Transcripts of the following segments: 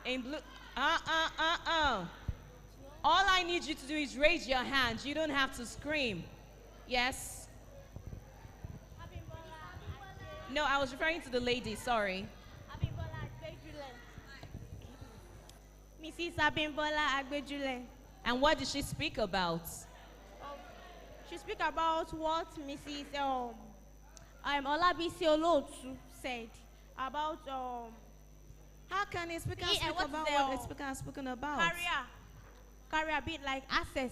In blue. All I need you to do is raise your hand. You don't have to scream. Yes. No, I was referring to the lady. Sorry. Mrs. Abimbola Agbejule. And what did she speak about? She speak about what Mrs. Olabisi Olotu said about How can a speaker speak what's about the, what a speaker has spoken about? career a bit like access.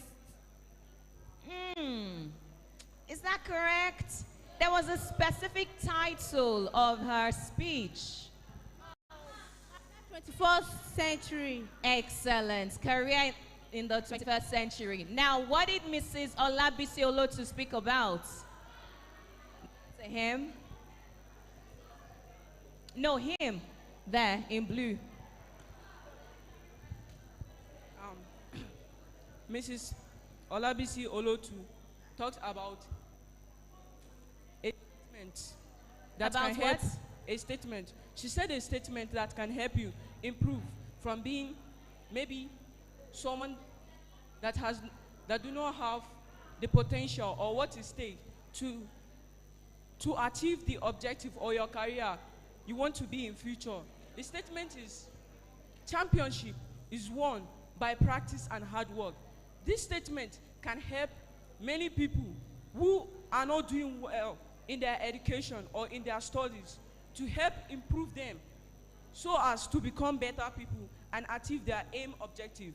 Is that correct? There was a specific title of her speech. 21st century. Excellent. Career in the 21st century. Now, what did Mrs. Olabisi Olotu speak about? To him? No, him. There, in blue. Mrs. Olabisi Olotu talked about a statement that About can help. what? A statement. She said a statement that can help you improve from being maybe someone that do not have the potential or what is stake to achieve the objective or your career you want to be in future. The statement is championship is won by practice and hard work. This statement can help many people who are not doing well in their education or in their studies to help improve them so as to become better people and achieve their aim objective.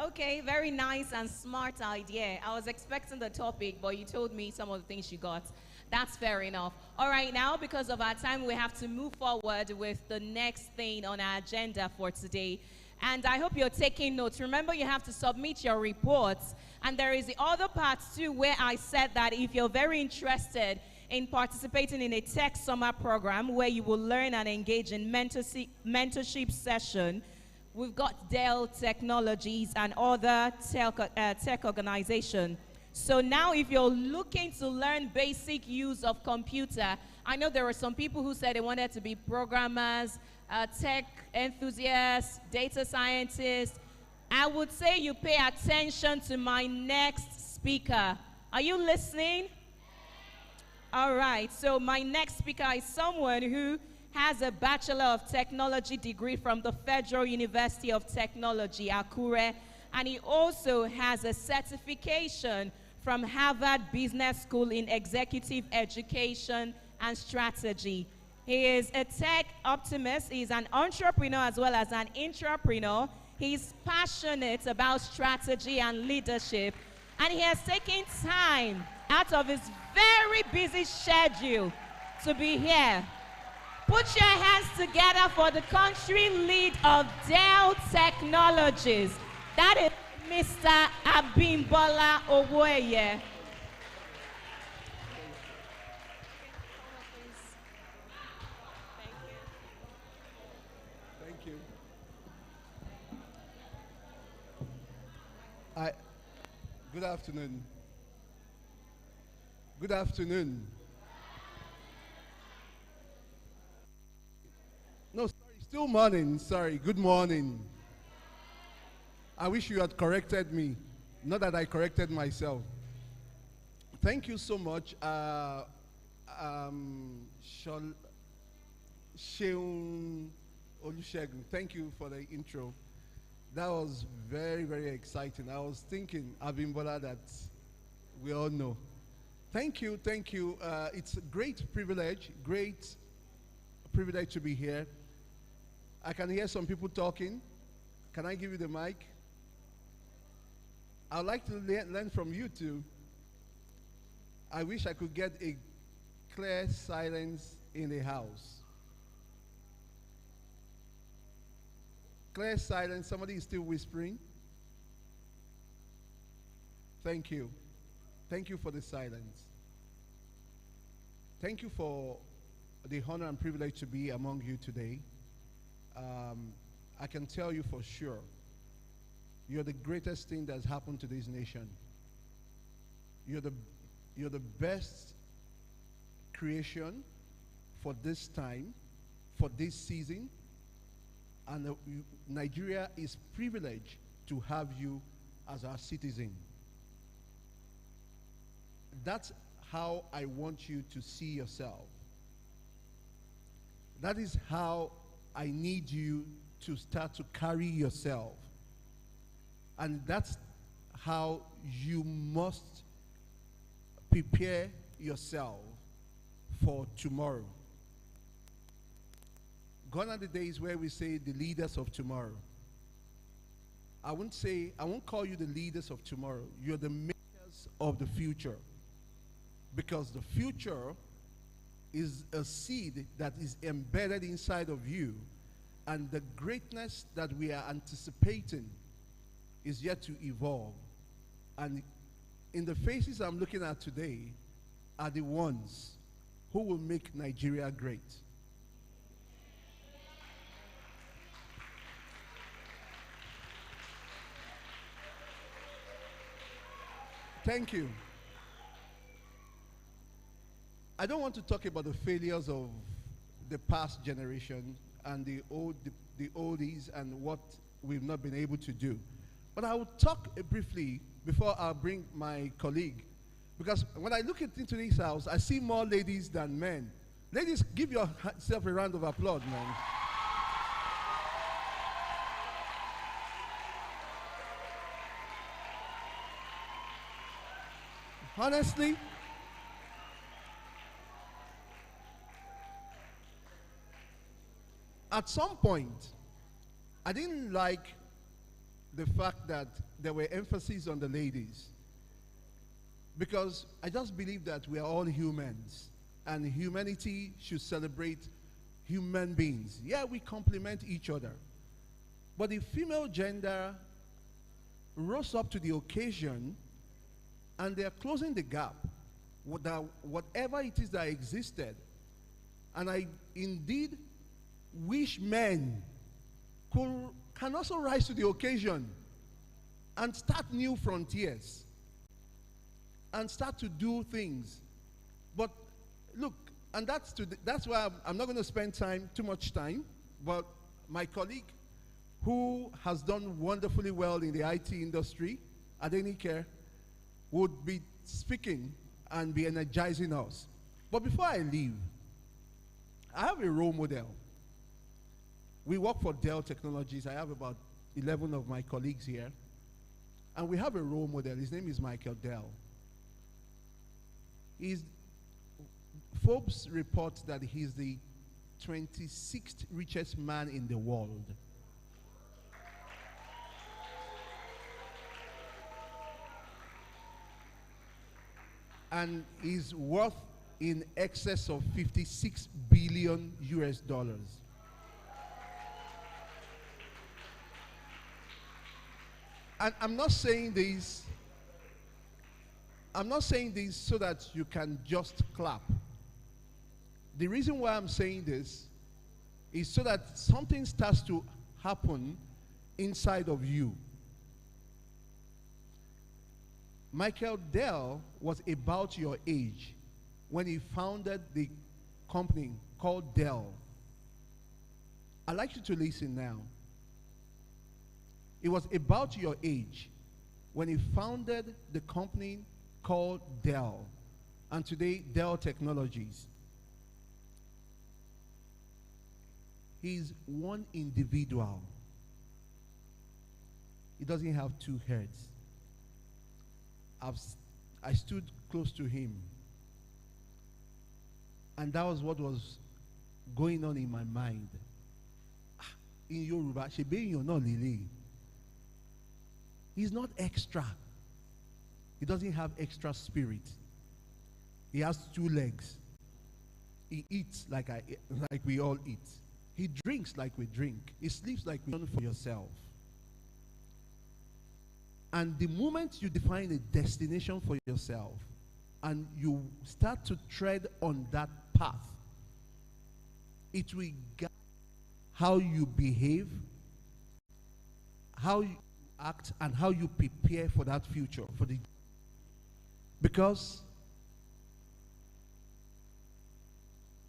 Okay, very nice and smart idea. I was expecting the topic, but you told me some of the things you got. That's fair enough. All right, now, because of our time, we have to move forward with the next thing on our agenda for today. And I hope you're taking notes. Remember, you have to submit your reports. And there is the other part, too, where I said that if you're very interested in participating in a tech summer program where you will learn and engage in mentorship session, we've got Dell Technologies and other tech organizations. So now if you're looking to learn basic use of computer, I know there were some people who said they wanted to be programmers, tech enthusiasts, data scientists. I would say you pay attention to my next speaker. Are you listening? All right, so my next speaker is someone who has a Bachelor of Technology degree from the Federal University of Technology, Akure, and he also has a certification from Harvard Business School in Executive Education and Strategy. He is a tech optimist. He's an entrepreneur as well as an intrapreneur. He's passionate about strategy and leadership, and he has taken time out of his very busy schedule to be here. Put your hands together for the country lead of Dell Technologies. That is Mr. Abimbola Owoeye. Thank you. Good afternoon. Good afternoon. No, sorry, still morning. Sorry, good morning. I wish you had corrected me, not that I corrected myself. Thank you so much, Sheun Olusegun. Thank you for the intro. That was very, very exciting. I was thinking Abimbola that we all know. Thank you, thank you. It's a great privilege to be here. I can hear some people talking. Can I give you the mic? I'd like to learn from you too. I wish I could get a clear silence in the house. Clear silence. Somebody is still whispering. Thank you. Thank you for the silence. Thank you for the honor and privilege to be among you today. I can tell you for sure, you're the greatest thing that's happened to this nation. You're the best creation for this time, for this season, And Nigeria is privileged to have you as our citizen. That's how I want you to see yourself. That is how I need you to start to carry yourself. And that's how you must prepare yourself for tomorrow. Gone are the days where we say the leaders of tomorrow. I won't call you the leaders of tomorrow. You're the makers of the future. Because the future is a seed that is embedded inside of you, and the greatness that we are anticipating is yet to evolve. And in the faces I'm looking at today are the ones who will make Nigeria great. Thank you. I don't want to talk about the failures of the past generation and the oldies and what we've not been able to do. But I will talk briefly before I bring my colleague. Because when I look into this house, I see more ladies than men. Ladies, give yourself a round of applause, man. Honestly, at some point, I didn't like the fact that there were emphasis on the ladies, because I just believe that we are all humans and humanity should celebrate human beings. Yeah, we complement each other, but the female gender rose up to the occasion and they are closing the gap with whatever it is that existed. And I indeed wish men can also rise to the occasion and start new frontiers and start to do things. But look, and that's why I'm not going to spend too much time, but my colleague who has done wonderfully well in the IT industry, Adenike, would be speaking and be energizing us. But before I leave, I have a role model. We work for Dell Technologies. I have about 11 of my colleagues here. And we have a role model. His name is Michael Dell. Forbes reports that he's the 26th richest man in the world. And is worth in excess of 56 billion US dollars. And I'm not saying this so that you can just clap. The reason why I'm saying this is so that something starts to happen inside of you. Michael Dell was about your age when he founded the company called Dell. I'd like you to listen now. It was about your age when he founded the company called Dell, and today Dell Technologies. He's one individual. He doesn't have two heads. I stood close to him, and that was what was going on in my mind. In Yoruba, Shebe you're not Lily. He's not extra. He doesn't have extra spirit. He has two legs. He eats like we all eat. He drinks like we drink. He sleeps like we do for yourself. And the moment you define a destination for yourself and you start to tread on that path, it will guide how you behave, how you act, and how you prepare for that future. Because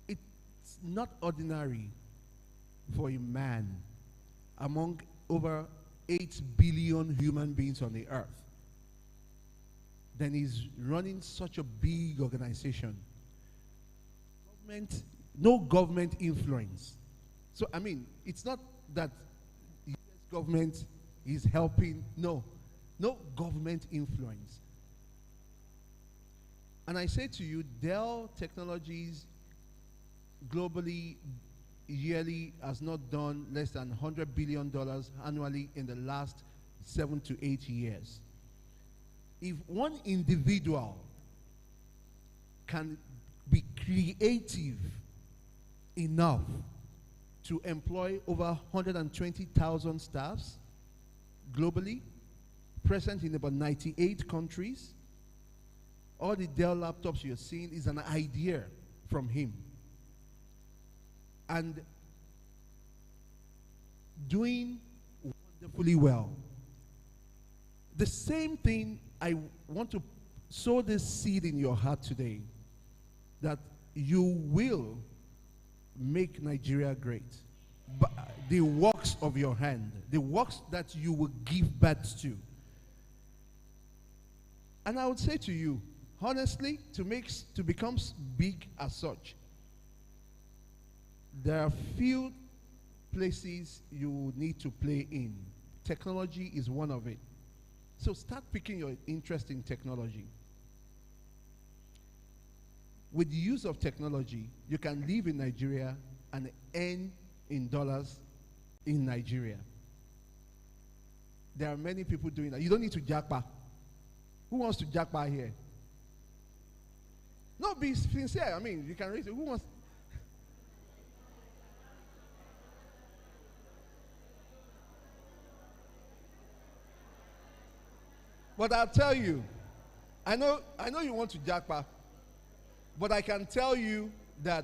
it's not ordinary for a man among over 8 billion human beings on the earth, then he's running such a big organization. No government influence. So, I mean, it's not that the US government is helping. No government influence. And I say to you, Dell Technologies globally yearly has not done less than $100 billion annually in the last 7 to 8 years. If one individual can be creative enough to employ over 120,000 staffs globally, present in about 98 countries, all the Dell laptops you're seeing is an idea from him. And doing wonderfully well. The same thing, I want to sow this seed in your heart today, that you will make Nigeria great. But the works of your hand, the works that you will give birth to. And I would say to you, honestly, to become big as such, there are few places you need to play in. Technology is one of it. So start picking your interest in technology. With the use of technology, you can live in Nigeria and earn in dollars in Nigeria. There are many people doing that. You don't need to jackpot. Who wants to jackpot here? No, be sincere. I mean, you can raise it. Who wants? But I'll tell you, I know you want to jackpot, but I can tell you that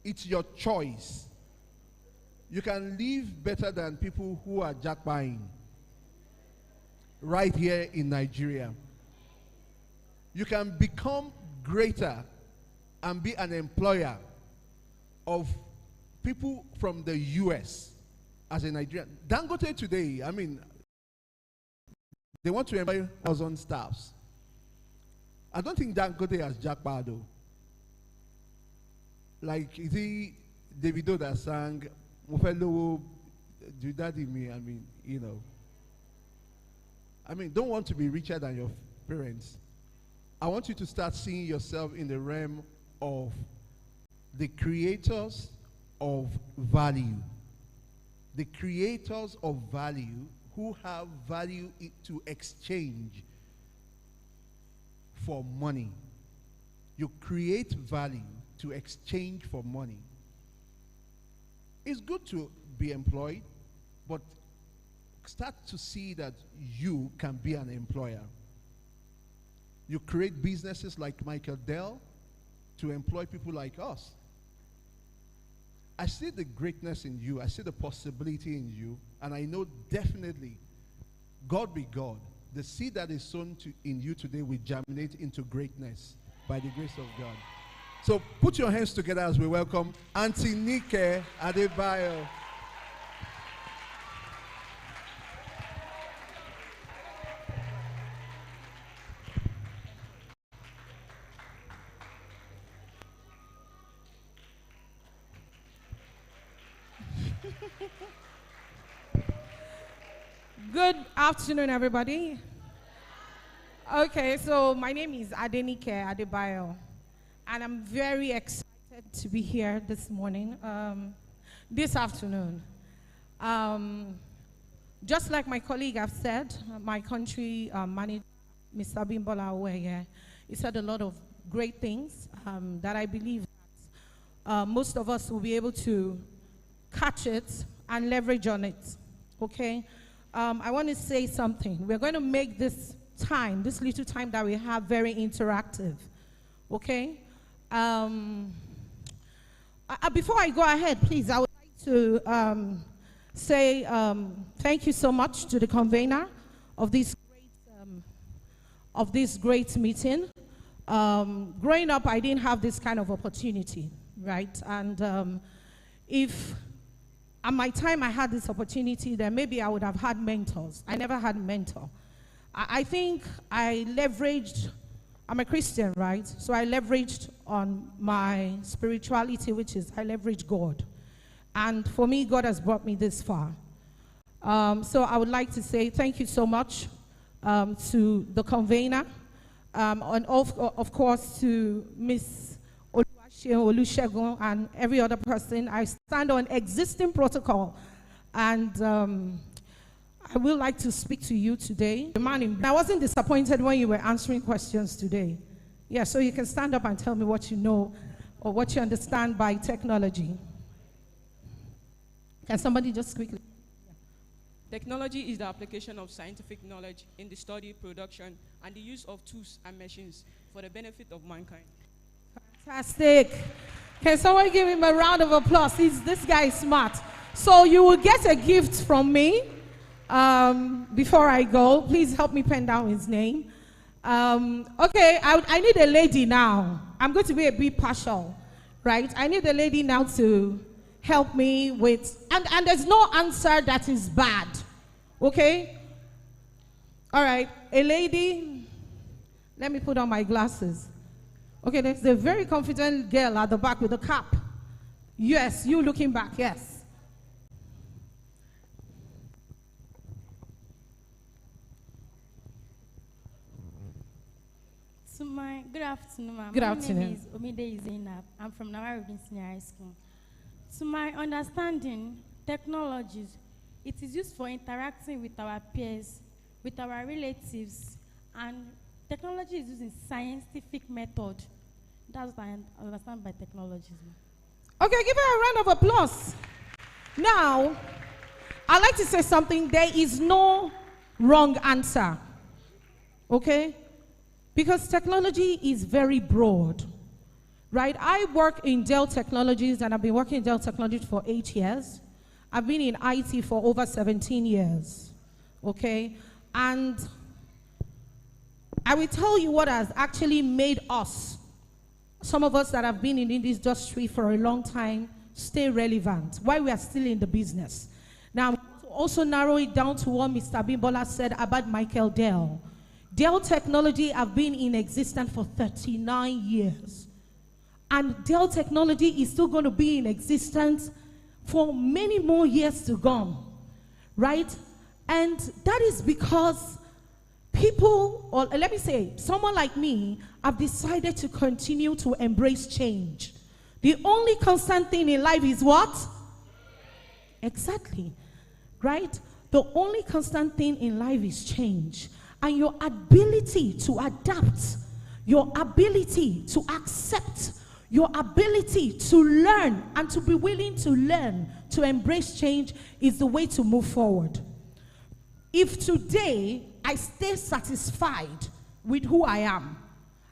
it's your choice. You can live better than people who are jackpotting right here in Nigeria. You can become greater and be an employer of people from the US as a Nigerian. Dangote today, I mean, they want to employ 1,000 staffs. I don't think Dangote has jackpot though. Like, is he Davido that sang, Mofelo, do that in me? I mean, you know. I mean, don't want to be richer than your parents. I want you to start seeing yourself in the realm of the creators of value. The creators of value who have value to exchange for money. You create value to exchange for money. It's good to be employed, but start to see that you can be an employer. You create businesses like Michael Dell to employ people like us. I see the greatness in you. I see the possibility in you. And I know definitely, God be God, the seed that is sown in you today will germinate into greatness by the grace of God. So put your hands together as we welcome Auntie Nike Adebayo. Good afternoon, everybody. Okay, so my name is Adenike Adebayo, and I'm very excited to be here this morning, this afternoon. Just like my colleague have said, my country manager, Mr. Bimbola Oweye, he said a lot of great things that I believe that most of us will be able to catch it and leverage on it, okay? I want to say something. We're going to make this time, this little time that we have, very interactive, okay? Before I go ahead, please, I would like to say thank you so much to the convener of this great meeting. Growing up, I didn't have this kind of opportunity, right? And if at my time I had this opportunity, then maybe I would have had mentors. I never had a mentor. I think I leveraged, I'm a Christian, right? So I leveraged on my spirituality, which is I leveraged God. And for me, God has brought me this far. So I would like to say thank you so much to the convener, and of course to Miss Olusegun and every other person. I stand on existing protocol, and I would like to speak to you today. I wasn't disappointed when you were answering questions today. Yeah, so you can stand up and tell me what you know or what you understand by technology. Can somebody just quickly? Technology is the application of scientific knowledge in the study, production, and the use of tools and machines for the benefit of mankind. Fantastic. Can someone give him a round of applause? This guy is smart. So you will get a gift from me before I go. Please help me pen down his name. Okay, I need a lady now. I'm going to be a bit partial, right? I need a lady now to help me with, and there's no answer that is bad, okay? All right, a lady, let me put on my glasses. Okay, there's a very confident girl at the back with a cap. Yes, you looking back, yes. Good afternoon, ma'am. Good afternoon. My name is Omide Zainab. I'm from Nawarudin Senior High School. To my understanding, technologies, it is used for interacting with our peers, with our relatives, and technology is used in scientific method. That's what I understand by technologies. Okay, give her a round of applause. Now, I'd like to say something. There is no wrong answer, okay? Because technology is very broad. Right, I work in Dell Technologies, and I've been working in Dell Technologies for 8 years. I've been in IT for over 17 years, okay? And I will tell you what has actually made us, some of us that have been in this industry for a long time, stay relevant, why we are still in the business. Now, to also narrow it down to what Mr. Bimbola said about Michael Dell. Dell Technology have been in existence for 39 years. And Dell Technology is still going to be in existence for many more years to come, right? And that is because people, or let me say, someone like me, have decided to continue to embrace change. The only constant thing in life is what? Exactly, right? The only constant thing in life is change. And your ability to adapt, your ability to accept, your ability to learn and to be willing to learn, to embrace change is the way to move forward. If today I stay satisfied with who I am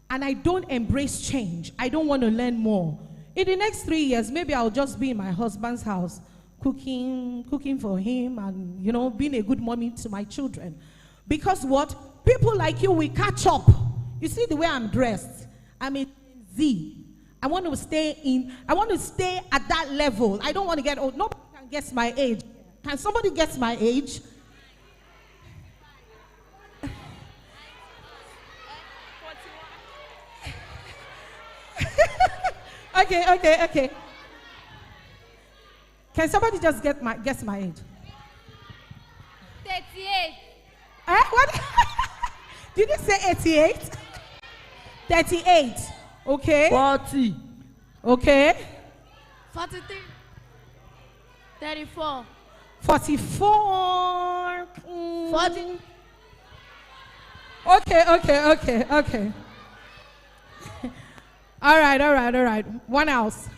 and I don't embrace change, I don't want to learn more, in the next 3 years, maybe I'll just be in my husband's house, cooking for him and, you know, being a good mommy to my children. Because what? People like you will catch up. You see the way I'm dressed? I'm a Z. I want to stay at that level. I don't want to get old. Nobody can guess my age. Can somebody guess my age? Okay. Can somebody just guess my age? 38. What? Did you say 88? 38. Okay. 40. Okay. 43. 34. 44. 40. Okay. All right. One else.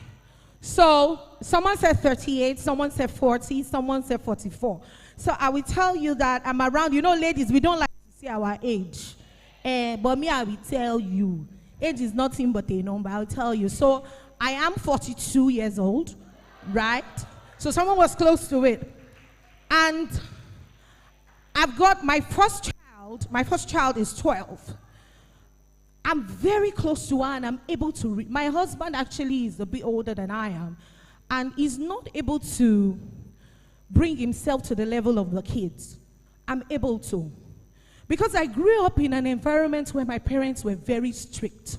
So, someone said 38, someone said 40, someone said 44. So, I will tell you that I'm around. You know, ladies, we don't like to see our age. But me, I will tell you. Age is nothing but a number, I'll tell you. So, I am 42 years old, right? So, someone was close to it. And I've got my first child is 12. I'm very close to her and I'm able to read. My husband actually is a bit older than I am and is not able to bring himself to the level of the kids. I'm able to. Because I grew up in an environment where my parents were very strict.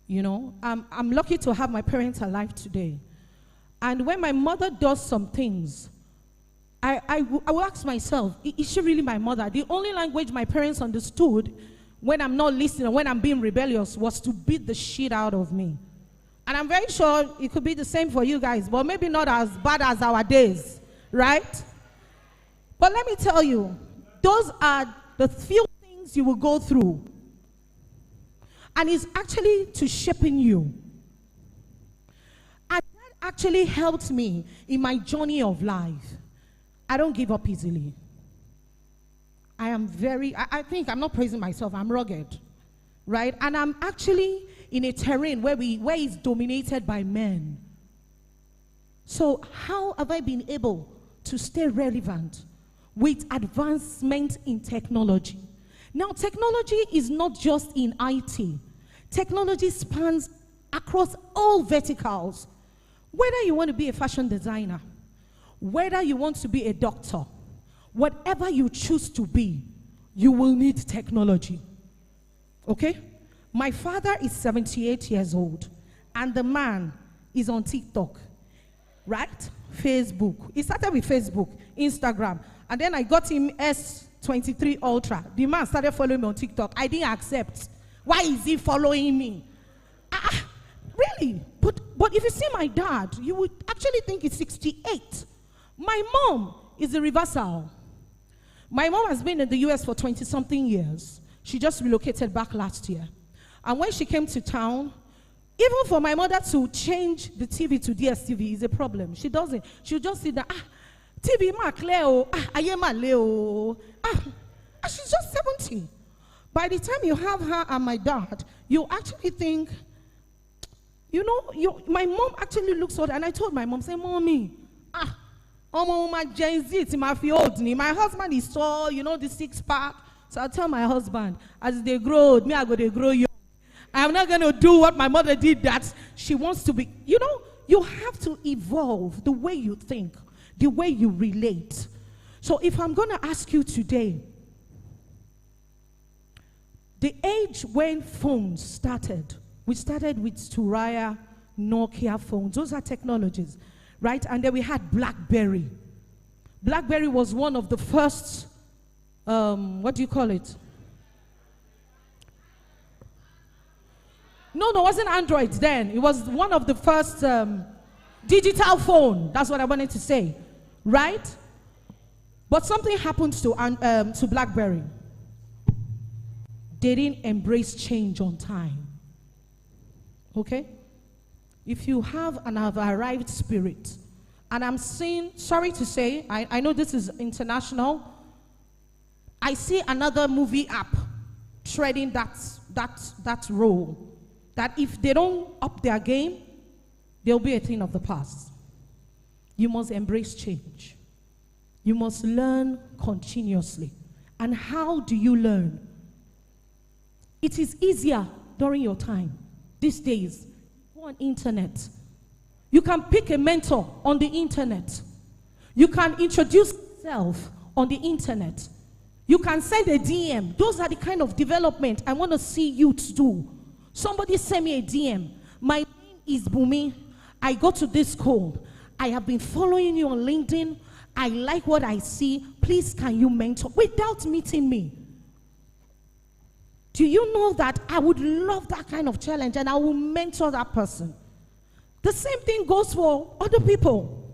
You know, I'm lucky to have my parents alive today. And when my mother does some things, I will ask myself, is she really my mother? The only language my parents understood when I'm not listening, when I'm being rebellious, was to beat the shit out of me. And I'm very sure it could be the same for you guys, but maybe not as bad as our days, right? But let me tell you, those are the few things you will go through. And it's actually to shaping you. And that actually helped me in my journey of life. I don't give up easily. I am I think I'm not praising myself, I'm rugged, right? And I'm actually in a terrain where it's dominated by men. So how have I been able to stay relevant with advancement in technology? Now, technology is not just in IT. Technology spans across all verticals. Whether you want to be a fashion designer, whether you want to be a doctor, whatever you choose to be, you will need technology. Okay? My father is 78 years old, and the man is on TikTok, right? Facebook. He started with Facebook, Instagram, and then I got him S23 Ultra. The man started following me on TikTok. I didn't accept. Why is he following me? Really? But if you see my dad, you would actually think he's 68. My mom is a reversal. My mom has been in the US for 20-something years. She just relocated back last year. And when she came to town, even for my mother to change the TV to DSTV is a problem. She doesn't. She'll just sit there, TV ma clear, aye ma leo. She's just 70. By the time you have her and my dad, you actually think, you know, my mom actually looks old. And I told my mom, say, Mommy, my Gen Z, it's my old. My husband is tall, you know, the six-pack. So I tell my husband, as they grow old, me I go they grow young. I'm not going to do what my mother did that she wants to be. You know, you have to evolve the way you think, the way you relate. So if I'm going to ask you today, the age when phones started, we started with Turaya, Nokia phones. Those are technologies, right? And then we had BlackBerry. BlackBerry was one of the first, what do you call it? No, it wasn't Android then. It was one of the first digital phone. That's what I wanted to say, right? But something happened to BlackBerry. They didn't embrace change on time. Okay? If you have an arrived spirit, and I'm seeing, sorry to say, I know this is international, I see another movie app treading that role. That if they don't up their game, they'll be a thing of the past. You must embrace change. You must learn continuously. And how do you learn? It is easier during your time. These days, go on internet. You can pick a mentor on the internet. You can introduce yourself on the internet. You can send a DM. Those are the kind of development I want to see you to do. Somebody send me a DM. My name is Bumi. I go to this school. I have been following you on LinkedIn. I like what I see. Please, can you mentor? Without meeting me. Do you know that I would love that kind of challenge and I will mentor that person? The same thing goes for other people.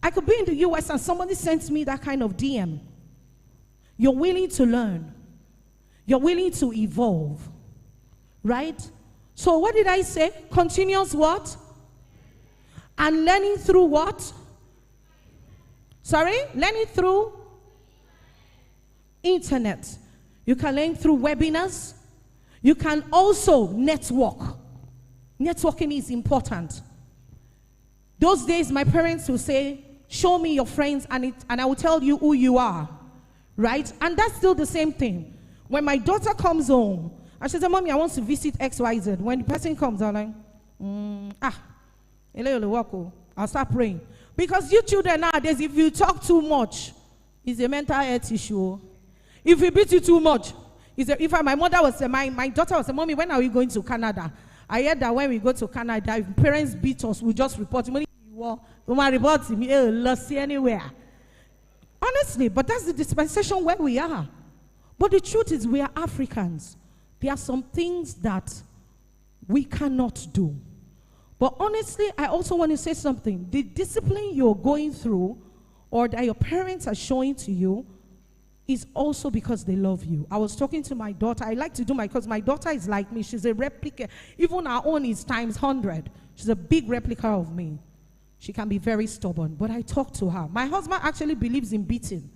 I could be in the US and somebody sends me that kind of DM. You're willing to learn. You're willing to evolve. Right? So what did I say? Continuous what? And learning through what? Sorry? Learning through internet. You can learn through webinars. You can also network. Networking is important. Those days, my parents will say, show me your friends, and I will tell you who you are. Right? And that's still the same thing. When my daughter comes home, and she said, Mommy, I want to visit XYZ. When the person comes, I'm like, I'll start praying. Because you children nowadays, if you talk too much, it's a mental health issue. If we beat you too much, if my mother was, my daughter was, Mommy, when are we going to Canada? I heard that when we go to Canada, if parents beat us, we just report. Money, report me, lost anywhere. Honestly, but that's the dispensation where we are. But the truth is, we are Africans. There are some things that we cannot do. But honestly, I also want to say something. The discipline you're going through or that your parents are showing to you is also because they love you. I was talking to my daughter. I like to do because my daughter is like me. She's a replica. Even our own is times 100. She's a big replica of me. She can be very stubborn, but I talk to her. My husband actually believes in beating.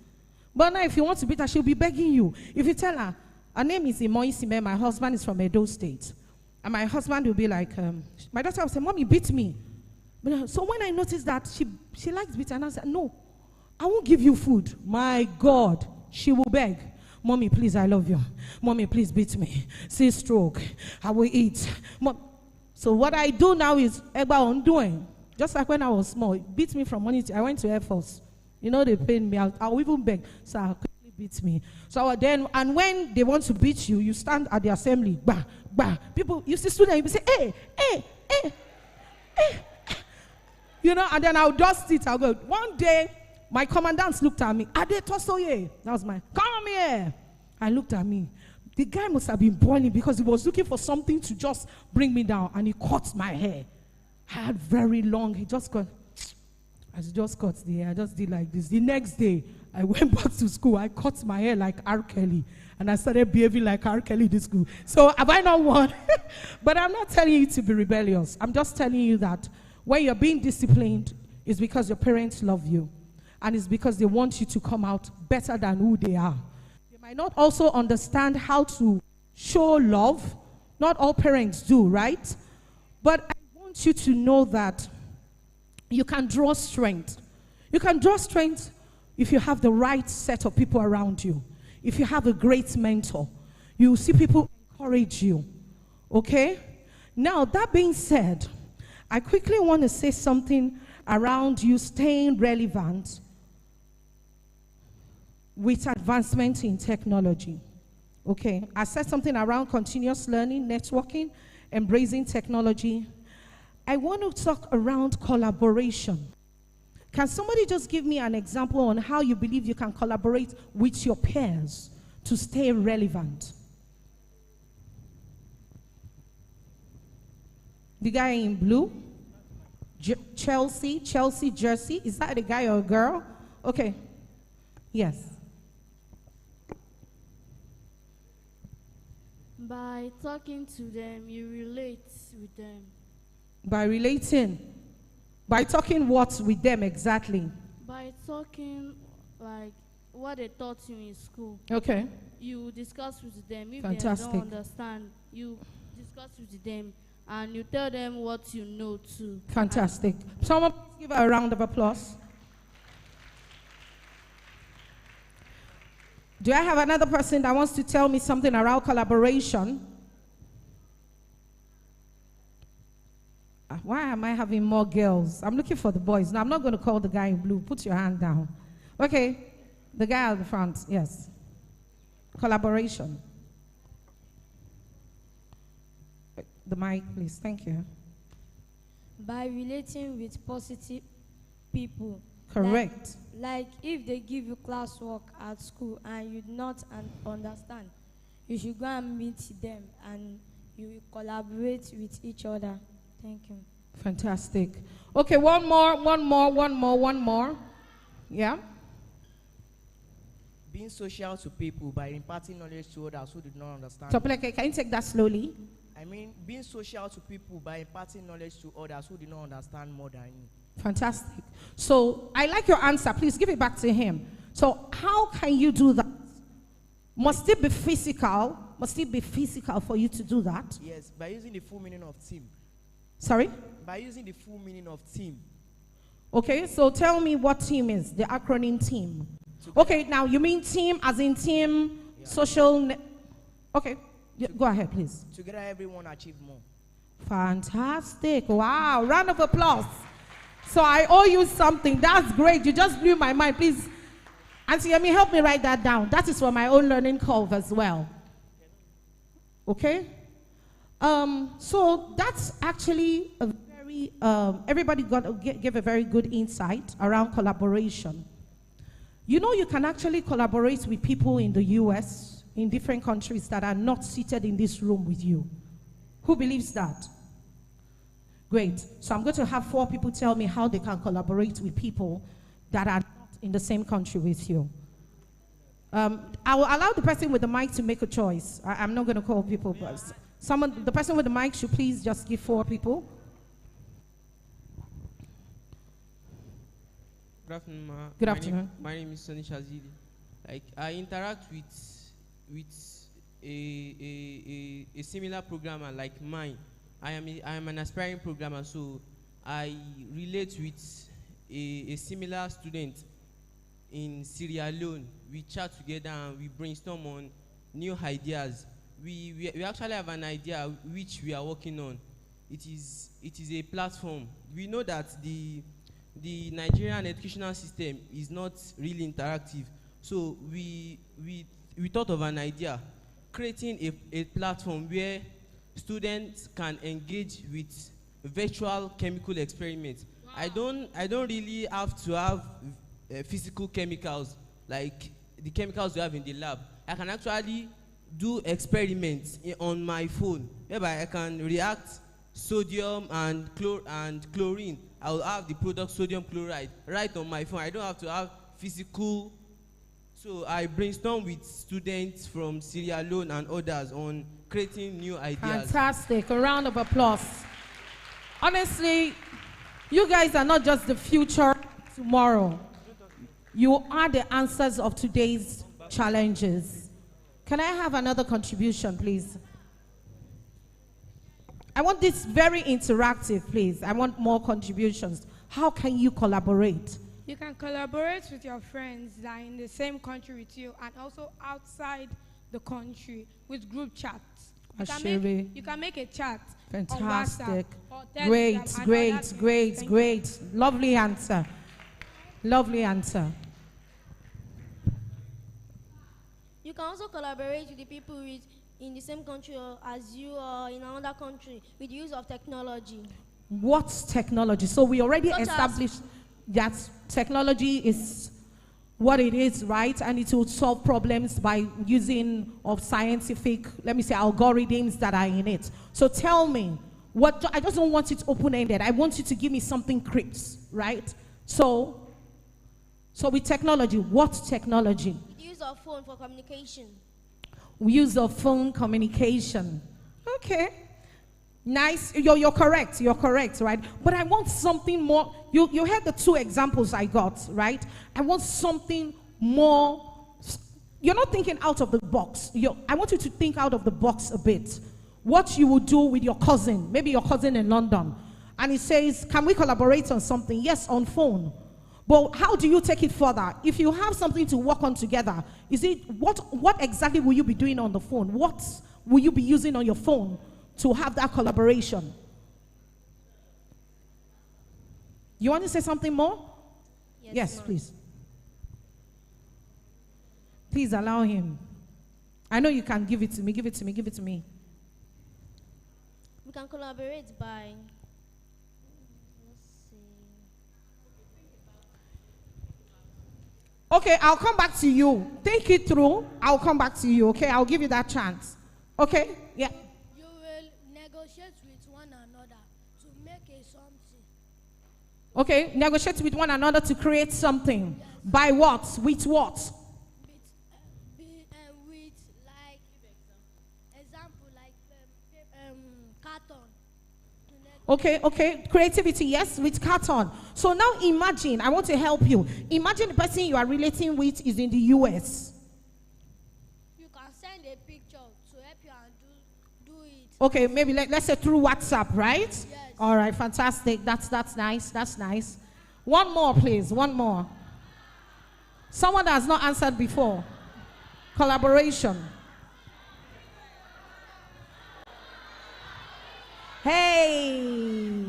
But now if you want to beat her, she'll be begging you. If you tell her name is Imoisime, my husband is from Edo State. And my husband will be like, my daughter will say, Mommy, beat me. But, so when I noticed that she likes beating, and I said, no, I won't give you food. My God, she will beg. Mommy, please, I love you. Mommy, please beat me. See stroke. I will eat. So what I do now is Egba undoing. Just like when I was small, it beat me from morning. I went to Air Force. You know, they paid me. I'll even beg. So I'll quickly beat me. So then, and when they want to beat you, you stand at the assembly. Bah, bah. People, you see students, you say, hey, hey, hey, hey. You know, and then I'll dust it. I'll go. One day, my commandants looked at me. Ade Tosoye. That was my, come here. I looked at me. The guy must have been boiling because he was looking for something to just bring me down. And he cut my hair. I had very long, he just got, I just cut the hair, I just did like this. The next day, I went back to school, I cut my hair like R. Kelly, and I started behaving like R. Kelly in school. So have I not won? But I'm not telling you to be rebellious. I'm just telling you that when you're being disciplined, it's because your parents love you, and it's because they want you to come out better than who they are. They might not also understand how to show love. Not all parents do, right? But I want you to know that you can draw strength. You can draw strength if you have the right set of people around you. If you have a great mentor, you see people encourage you. Okay? Now, that being said, I quickly want to say something around you staying relevant with advancement in technology. Okay? I said something around continuous learning, networking, embracing technology. I want to talk around collaboration. Can somebody just give me an example on how you believe you can collaborate with your peers to stay relevant? The guy in blue, Chelsea Jersey, is that a guy or a girl? Okay, yes. By talking to them, you relate with them. By relating. By talking what with them exactly? By talking like what they taught you in school. Okay. You discuss with them. If Fantastic. they don't understand, you discuss with them and you tell them what you know too. Fantastic. Someone give her a round of applause. Do I have another person that wants to tell me something around collaboration? Why am I having more girls? I'm looking for the boys. No, I'm not going to call the guy in blue. Put your hand down. Okay. The guy at the front. Yes. Collaboration. The mic, please. Thank you. By relating with positive people. Correct. Like if they give you classwork at school and you do not understand, you should go and meet them and you will collaborate with each other. Thank you. Fantastic. Okay, one more. Yeah? Being social to people by imparting knowledge to others who did not understand. Topeleke, can you take that slowly? I mean, being social to people by imparting knowledge to others who did not understand more than you. Fantastic. So, I like your answer. Please give it back to him. So, how can you do that? Must it be physical? Must it be physical for you to do that? Yes, by using the full meaning of team. Sorry? By using the full meaning of team. Okay, so tell me what team is, the acronym team. Okay, now you mean team as in team, yeah. Social, okay, go ahead, please. Together everyone achieve more. Fantastic, wow, round of applause. So I owe you something. That's great. You just blew my mind. Please, Auntie Yemi, help me write that down. That is for my own learning curve as well. Okay? So that's actually a very, everybody gave a very good insight around collaboration. You know, you can actually collaborate with people in the US, in different countries that are not seated in this room with you. Who believes that? Great. So I'm going to have 4 people tell me how they can collaborate with people that are not in the same country with you. I will allow the person with the mic to make a choice. I'm not going to call people, but the person with the mic should please just give 4 people. Good afternoon, ma. Good afternoon. My name is Sonny Shazili. Like, I interact with a similar programmer like mine. I am an aspiring programmer, so I relate with a similar student in Sierra Leone. We chat together and we brainstorm on new ideas. We actually have an idea which we are working on. It is a platform. We know that the Nigerian educational system is not really interactive. So we thought of an idea, creating a platform where students can engage with virtual chemical experiments. Wow. I don't really have to have physical chemicals like the chemicals we have in the lab. I can actually do experiments on my phone whereby I can react sodium and chlorine. I will have the product sodium chloride right on my phone. I don't have to have physical. So I brainstorm with students from Sierra Leone and others on creating new ideas. Fantastic. A round of applause. Honestly, you guys are not just the future tomorrow. You are the answers of today's challenges. Can I have another contribution, please? I want this very interactive, please. I want more contributions. How can you collaborate? You can collaborate with your friends that are in the same country with you and also outside the country with group chats. You can make a chat. Fantastic. On WhatsApp or Telegram. Great. Lovely answer. Lovely answer. You can also collaborate with the people in the same country as you or in another country with the use of technology. What's technology? So we already established that technology is what it is, right? And it will solve problems by using of scientific, let me say, algorithms that are in it. So tell me, I just don't want it open-ended. I want you to give me something crypt, right? So with technology, what technology? The use of phone for communication. Use of phone communication. Okay. Nice. You're correct, right? But I want something more. You heard the 2 examples I got, right? I want something more. You're not thinking out of the box. I want you to think out of the box a bit. What you would do with your cousin, maybe your cousin in London, and he says, can we collaborate on something? Yes, on phone. But how do you take it further? If you have something to work on together, what exactly will you be doing on the phone? What will you be using on your phone to have that collaboration? You want to say something more? Yes, please. Please allow him. I know you can. Give it to me. Give it to me. We can collaborate by, let's see. Okay, I'll come back to you. Think it through. I'll come back to you, okay? I'll give you that chance. Okay? Yeah. You will negotiate with one another to make a something. Okay, negotiate with one another to create something. Yes. By what? With what? With like, example, like carton. Okay. Creativity, yes, with carton. So now imagine, I want to help you. Imagine the person you are relating with is in the US. You can send a picture to help you and do it. Okay, maybe let's say through WhatsApp, right? Yes. All right, fantastic. That's nice. One more, please. One more. Someone that has not answered before. Collaboration. Hey.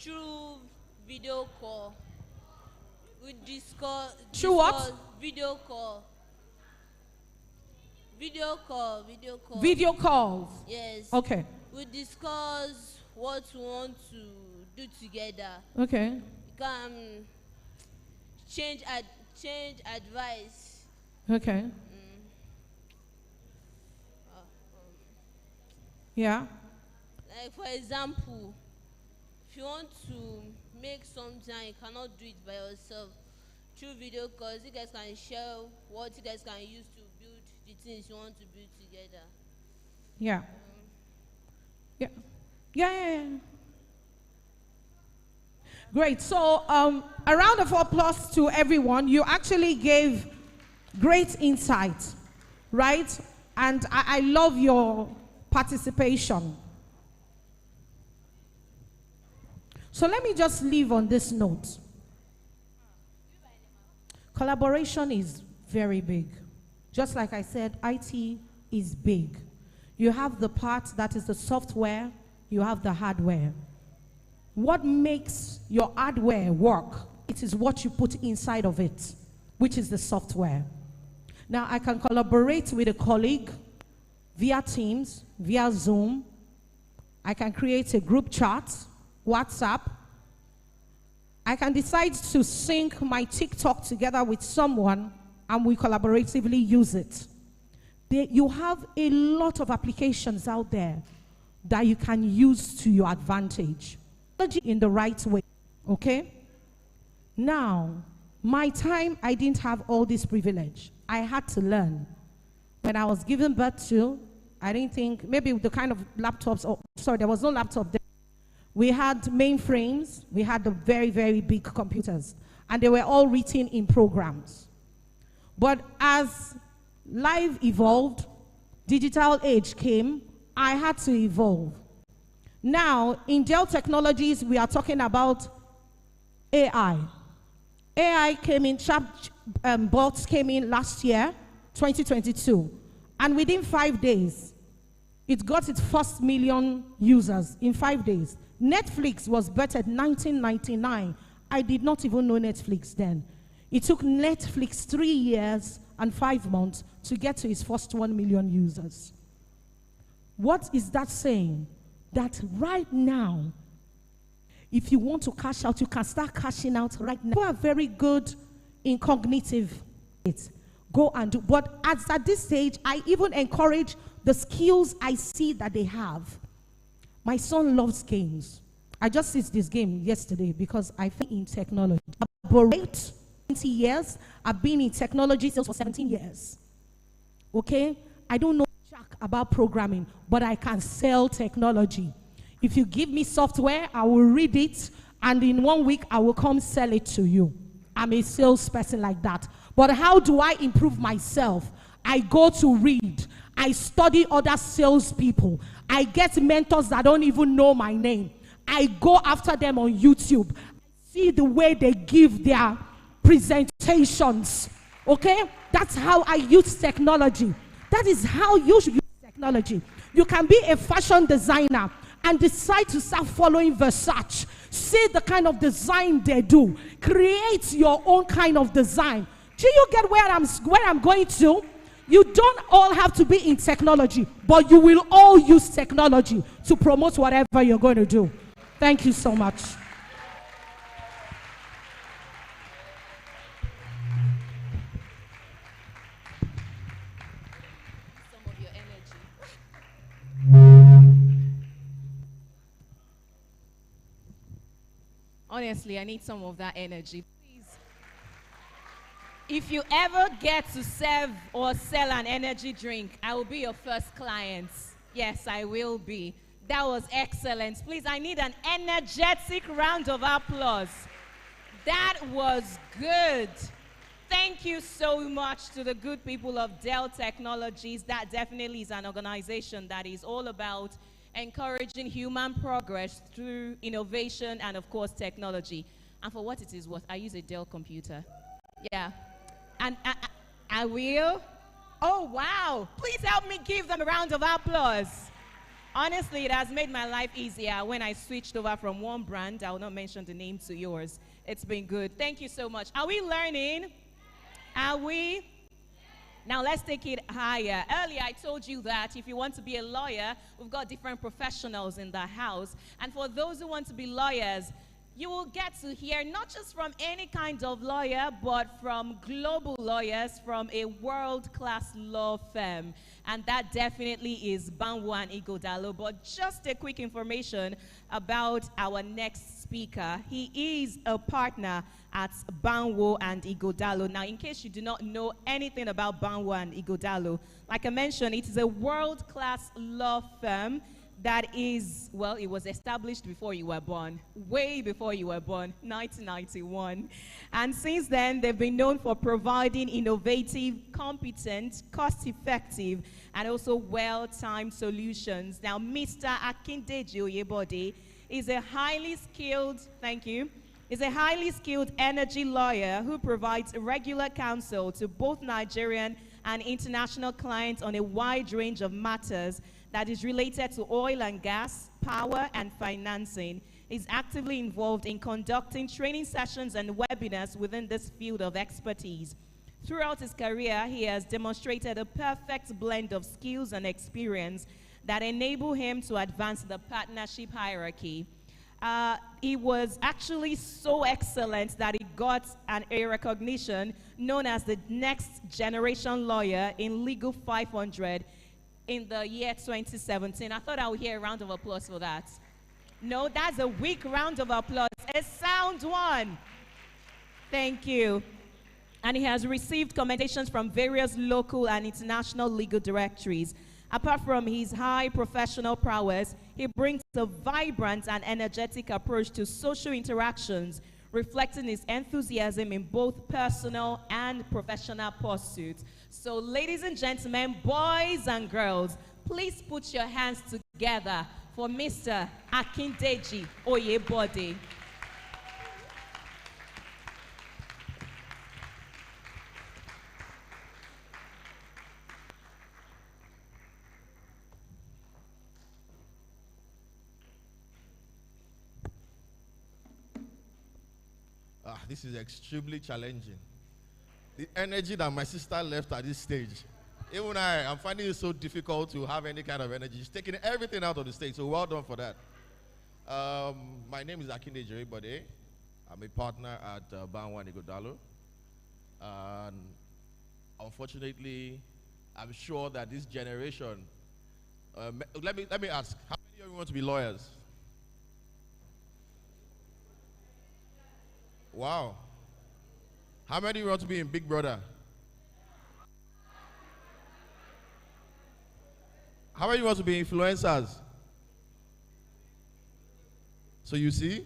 through video call. We discuss. Through what? Video call. Video call. Video call. Video calls. Yes. Okay. We discuss what we want to do together. Okay. We can change advice. Okay. Yeah. Like for example, if you want to make something and you cannot do it by yourself, through video calls, you guys can share what you guys can use to build the things you want to build together. Yeah. Yeah. Yeah. Great. So, a round of applause to everyone. You actually gave great insight, right? And I love your participation. So let me just leave on this note. Collaboration is very big. Just like I said, IT is big. You have the part that is the software, you have the hardware. What makes your hardware work? It is what you put inside of it, which is the software. Now, I can collaborate with a colleague via Teams, via Zoom. I can create a group chat, WhatsApp. I can decide to sync my TikTok together with someone and we collaboratively use it. You have a lot of applications out there that you can use to your advantage in the right way, okay? Now, my time, I didn't have all this privilege. I had to learn. When I was given birth to, I didn't think, maybe the kind of laptops, sorry, there was no laptop there. We had mainframes, we had the very, very big computers, and they were all written in programs. But as life evolved, digital age came, I had to evolve. Now, in Dell Technologies, we are talking about AI. AI came in, bots came in last year, 2022. And within 5 days, it got its first million users in 5 days. Netflix was birthed in 1999. I did not even know Netflix then. It took Netflix 3 years and 5 months to get to its first 1 million users. What is that saying? That right now, if you want to cash out, you can start cashing out right now. People are very good in cognitive. Go and do. But at this stage, I even encourage the skills I see that they have. My son loves games. I just did this game yesterday because I think in technology. Operate 20 years. I've been in technology sales for 17 years. Okay? I don't know jack about programming, but I can sell technology. If you give me software, I will read it, and in 1 week, I will come sell it to you. I'm a salesperson like that. But how do I improve myself? I go to read. I study other salespeople. I get mentors that don't even know my name. I go after them on YouTube. I see the way they give their presentations. Okay? That's how I use technology. That is how you should use technology. You can be a fashion designer and decide to start following Versace. See the kind of design they do. Create your own kind of design. Do you get where I'm going to? You don't all have to be in technology, but you will all use technology to promote whatever you're going to do. Thank you so much. Some of your energy. Honestly, I need some of that energy. If you ever get to serve or sell an energy drink, I will be your first client. Yes, I will be. That was excellent. Please, I need an energetic round of applause. That was good. Thank you so much to the good people of Dell Technologies. That definitely is an organization that is all about encouraging human progress through innovation and, of course, technology. And for what it is worth, I use a Dell computer. Yeah. And I will. Oh, wow. Please help me give them a round of applause. Honestly, it has made my life easier when I switched over from one brand. I will not mention the name to yours. It's been good. Thank you so much. Are we learning? Are we? Now let's take it higher. Earlier I told you that if you want to be a lawyer, we've got different professionals in the house. And for those who want to be lawyers, you will get to hear not just from any kind of lawyer, but from global lawyers from a world-class law firm. And that definitely is Banwo and Ighodalo. But just a quick information about our next speaker. He is a partner at Banwo and Ighodalo. Now, in case you do not know anything about Banwo and Ighodalo, like I mentioned, it is a world-class law firm that is, well, it was established before you were born, way before you were born, 1991. And since then, they've been known for providing innovative, competent, cost-effective, and also well-timed solutions. Now, Mr. Akindeji Oyebode is a highly skilled, thank you, is a highly skilled energy lawyer who provides regular counsel to both Nigerian and international clients on a wide range of matters that is related to oil and gas, power, and financing. Is actively involved in conducting training sessions and webinars within this field of expertise. Throughout his career, he has demonstrated a perfect blend of skills and experience that enable him to advance the partnership hierarchy. He was actually so excellent that he got a recognition known as the next generation lawyer in Legal 500 in the year 2017. I thought I would hear a round of applause for that. No, that's a weak round of applause. A sound one. Thank you. And he has received commendations from various local and international legal directories. Apart from his high professional prowess, he brings a vibrant and energetic approach to social interactions, reflecting his enthusiasm in both personal and professional pursuits. So, ladies and gentlemen, boys and girls, please put your hands together for Mr. Akindeji Oyebode. This is extremely challenging. The energy that my sister left at this stage, even I'm finding it so difficult to have any kind of energy. She's taking everything out of the stage, so well done for that. My name is Akindeji Oyebode. I'm a partner at Banwo and Ighodalo. And unfortunately, I'm sure that this generation, let me ask, how many of you want to be lawyers? Wow. How many of you want to be in Big Brother? How many of you want to be influencers? So you see,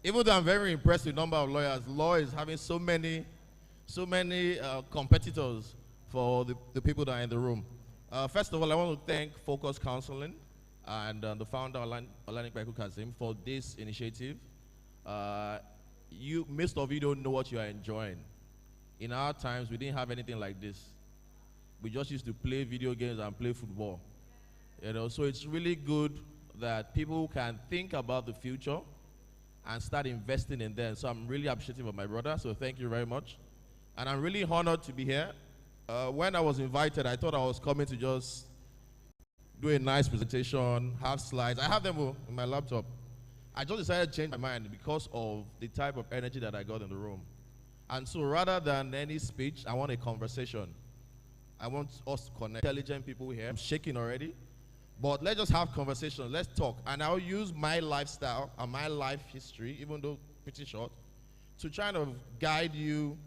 even though I'm very impressed with the number of lawyers, law is having so many competitors for the people that are in the room. First of all, I want to thank Focus Counseling and the founder, Olanipekun Kazeem, for this initiative. Most of you don't know what you are enjoying. In our times, we didn't have anything like this. We just used to play video games and play football. You know, so it's really good that people can think about the future and start investing in them. So I'm really appreciative of my brother, so thank you very much. And I'm really honored to be here. When I was invited, I thought I was coming to just do a nice presentation, have slides. I have them in my laptop. I just decided to change my mind because of the type of energy that I got in the room. And so rather than any speech, I want a conversation. I want us to connect. Intelligent people here. I'm shaking already. But let's just have conversation. Let's talk. And I'll use my lifestyle and my life history, even though pretty short, to kind of guide you.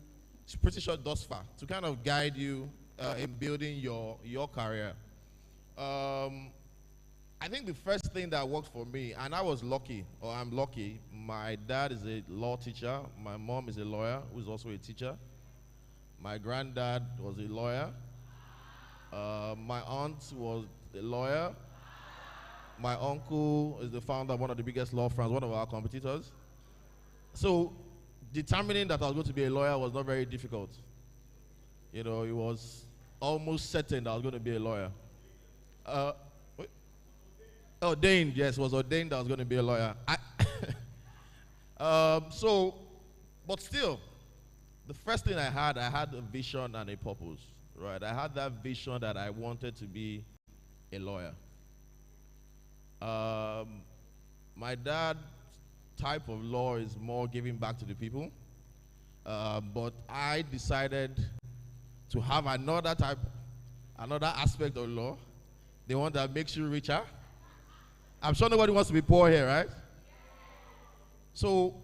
It's pretty short thus far. To kind of guide you in building your career. I think the first thing that worked for me, and I was lucky, or I'm lucky, my dad is a law teacher, my mom is a lawyer, who's also a teacher. My granddad was a lawyer. My aunt was a lawyer. My uncle is the founder of one of the biggest law firms, one of our competitors. So determining that I was going to be a lawyer was not very difficult. You know, it was almost certain that I was going to be a lawyer. Ordained, yes, was ordained that I was going to be a lawyer. But still, the first thing I had a vision and a purpose, right? I had that vision that I wanted to be a lawyer. My dad's type of law is more giving back to the people, but I decided to have another aspect of law, the one that makes you richer. I'm sure nobody wants to be poor here, right? So,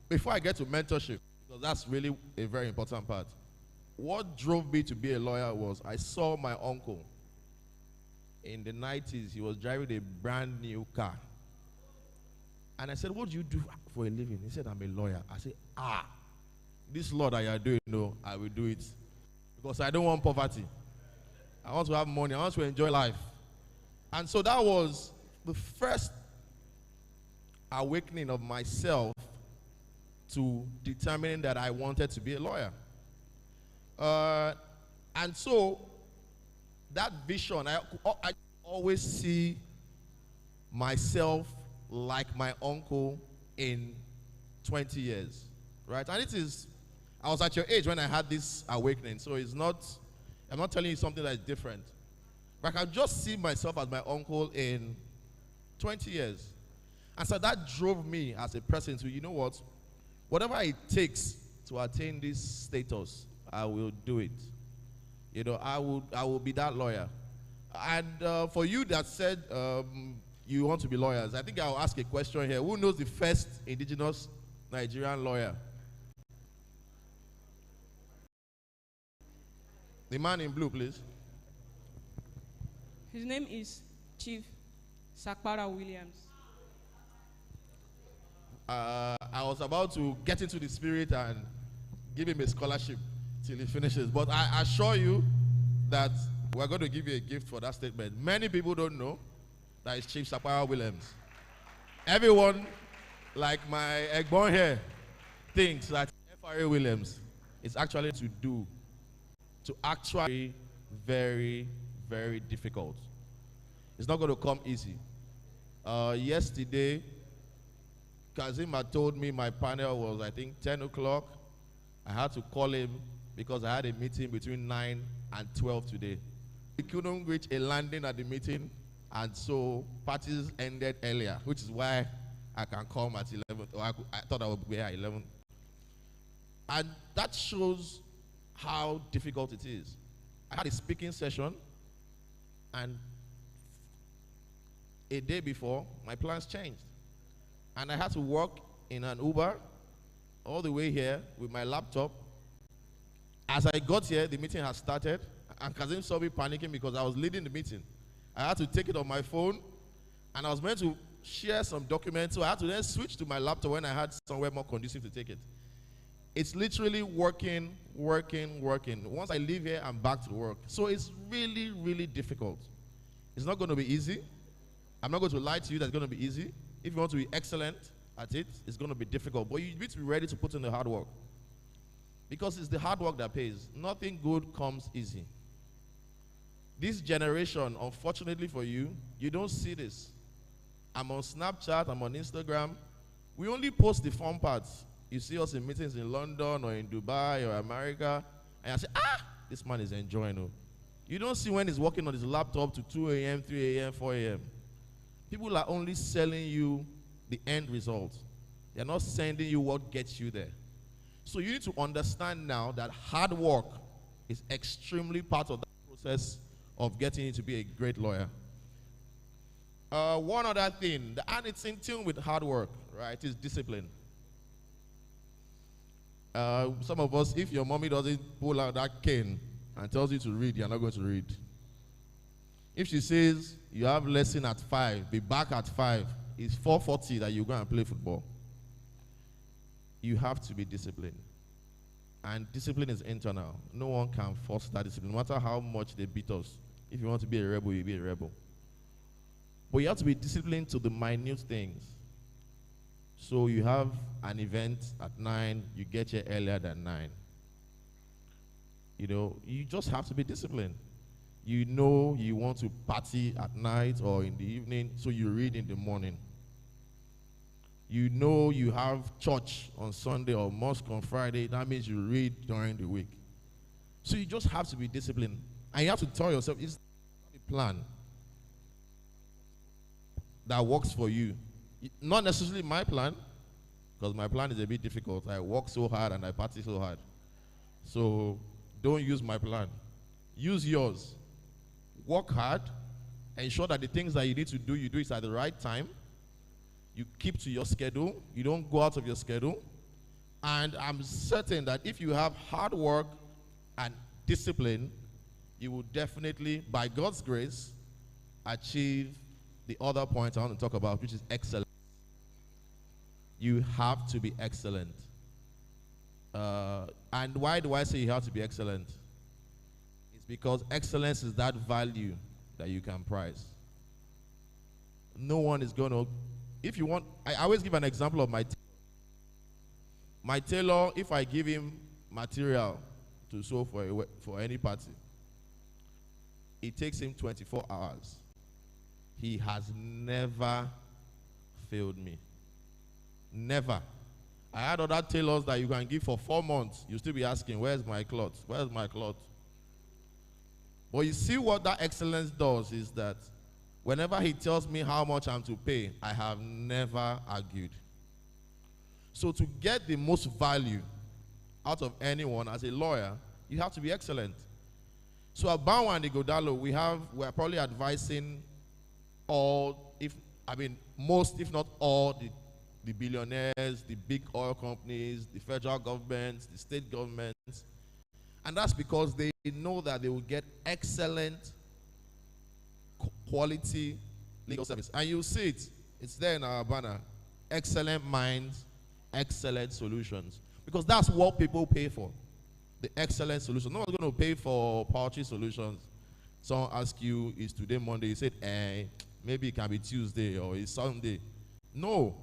before I get to mentorship, because that's really a very important part, what drove me to be a lawyer was I saw my uncle in the 90s. He was driving a brand new car. And I said, what do you do for a living? He said, I'm a lawyer. I said, this law that you are doing, no, I will do it. Because I don't want poverty. I want to have money. I want to enjoy life. And so that was the first awakening of myself to determining that I wanted to be a lawyer. And so that vision, I always see myself like my uncle in 20 years, right? And I was at your age when I had this awakening, so I'm not telling you something that is different. But I can just see myself as my uncle in 20 years. And so that drove me as a person to, you know what? Whatever it takes to attain this status, I will do it. You know, I will be that lawyer. And for you that said you want to be lawyers, I think I'll ask a question here. Who knows the first indigenous Nigerian lawyer? The man in blue, please. His name is Chief Sakpara Williams. I was about to get into the spirit and give him a scholarship till he finishes. But I assure you that we're going to give you a gift for that statement. Many people don't know that it's Chief Sakpara Williams. Everyone, like my Egbon here, thinks that F.R.A. Williams is actually to actually very, very difficult. It's not going to come easy. Yesterday, Kazima told me my panel was, I think, 10 o'clock. I had to call him because I had a meeting between 9 and 12 today. We couldn't reach a landing at the meeting, and so parties ended earlier, which is why I can come at 11, or I thought I would be here at 11. And that shows how difficult it is. I had a speaking session, and a day before, my plans changed. And I had to work in an Uber all the way here with my laptop. As I got here, the meeting had started, and Kazim saw me panicking because I was leading the meeting. I had to take it on my phone, and I was meant to share some documents, so I had to then switch to my laptop when I had somewhere more conducive to take it. It's literally working. Once I leave here, I'm back to work. So it's really, really difficult. It's not going to be easy. I'm not going to lie to you that it's going to be easy. If you want to be excellent at it, it's going to be difficult. But you need to be ready to put in the hard work. Because it's the hard work that pays. Nothing good comes easy. This generation, unfortunately for you, you don't see this. I'm on Snapchat, I'm on Instagram. We only post the fun parts. You see us in meetings in London or in Dubai or America, and I say, this man is enjoying it. You don't see when he's working on his laptop to 2 a.m., 3 a.m., 4 a.m. People are only selling you the end result. They're not sending you what gets you there. So you need to understand now that hard work is extremely part of the process of getting you to be a great lawyer. One other thing, and it's in tune with hard work, right, is discipline. Some of us, if your mommy doesn't pull out that cane and tells you to read, you're not going to read. If she says you have lesson at 5, be back at 5, it's 4:40 that you go and play football. You have to be disciplined. And discipline is internal. No one can force that discipline, no matter how much they beat us. If you want to be a rebel, you be a rebel. But you have to be disciplined to the minute things. So you have an event at 9, you get here earlier than 9. You know, you just have to be disciplined. You know you want to party at night or in the evening, so you read in the morning. You know you have church on Sunday or mosque on Friday, that means you read during the week. So you just have to be disciplined. And you have to tell yourself, it's a plan that works for you. Not necessarily my plan, because my plan is a bit difficult. I work so hard and I party so hard. So don't use my plan. Use yours. Work hard. Ensure that the things that you need to do, you do it at the right time. You keep to your schedule. You don't go out of your schedule. And I'm certain that if you have hard work and discipline, you will definitely, by God's grace, achieve the other point I want to talk about, which is excellence. You have to be excellent. And why do I say you have to be excellent? It's because excellence is that value that you can price. No one is going to, if you want, I always give an example of my tailor, if I give him material to sew for any party, it takes him 24 hours. He has never failed me. Never. I had other tailors that you can give for 4 months. You still be asking, where's my cloth? Where's my cloth? But you see what that excellence does is that whenever he tells me how much I'm to pay, I have never argued. So to get the most value out of anyone as a lawyer, you have to be excellent. So at Banwa and Ighodalo, we're probably advising most, if not all, the billionaires, the big oil companies, the federal governments, the state governments. And that's because they know that they will get excellent quality legal service. And you'll see it. It's there in our banner. Excellent minds, excellent solutions. Because that's what people pay for. The excellent solution. No one's going to pay for paltry solutions. Someone asks you, is today Monday? You said, maybe it can be Tuesday or it's Sunday. No.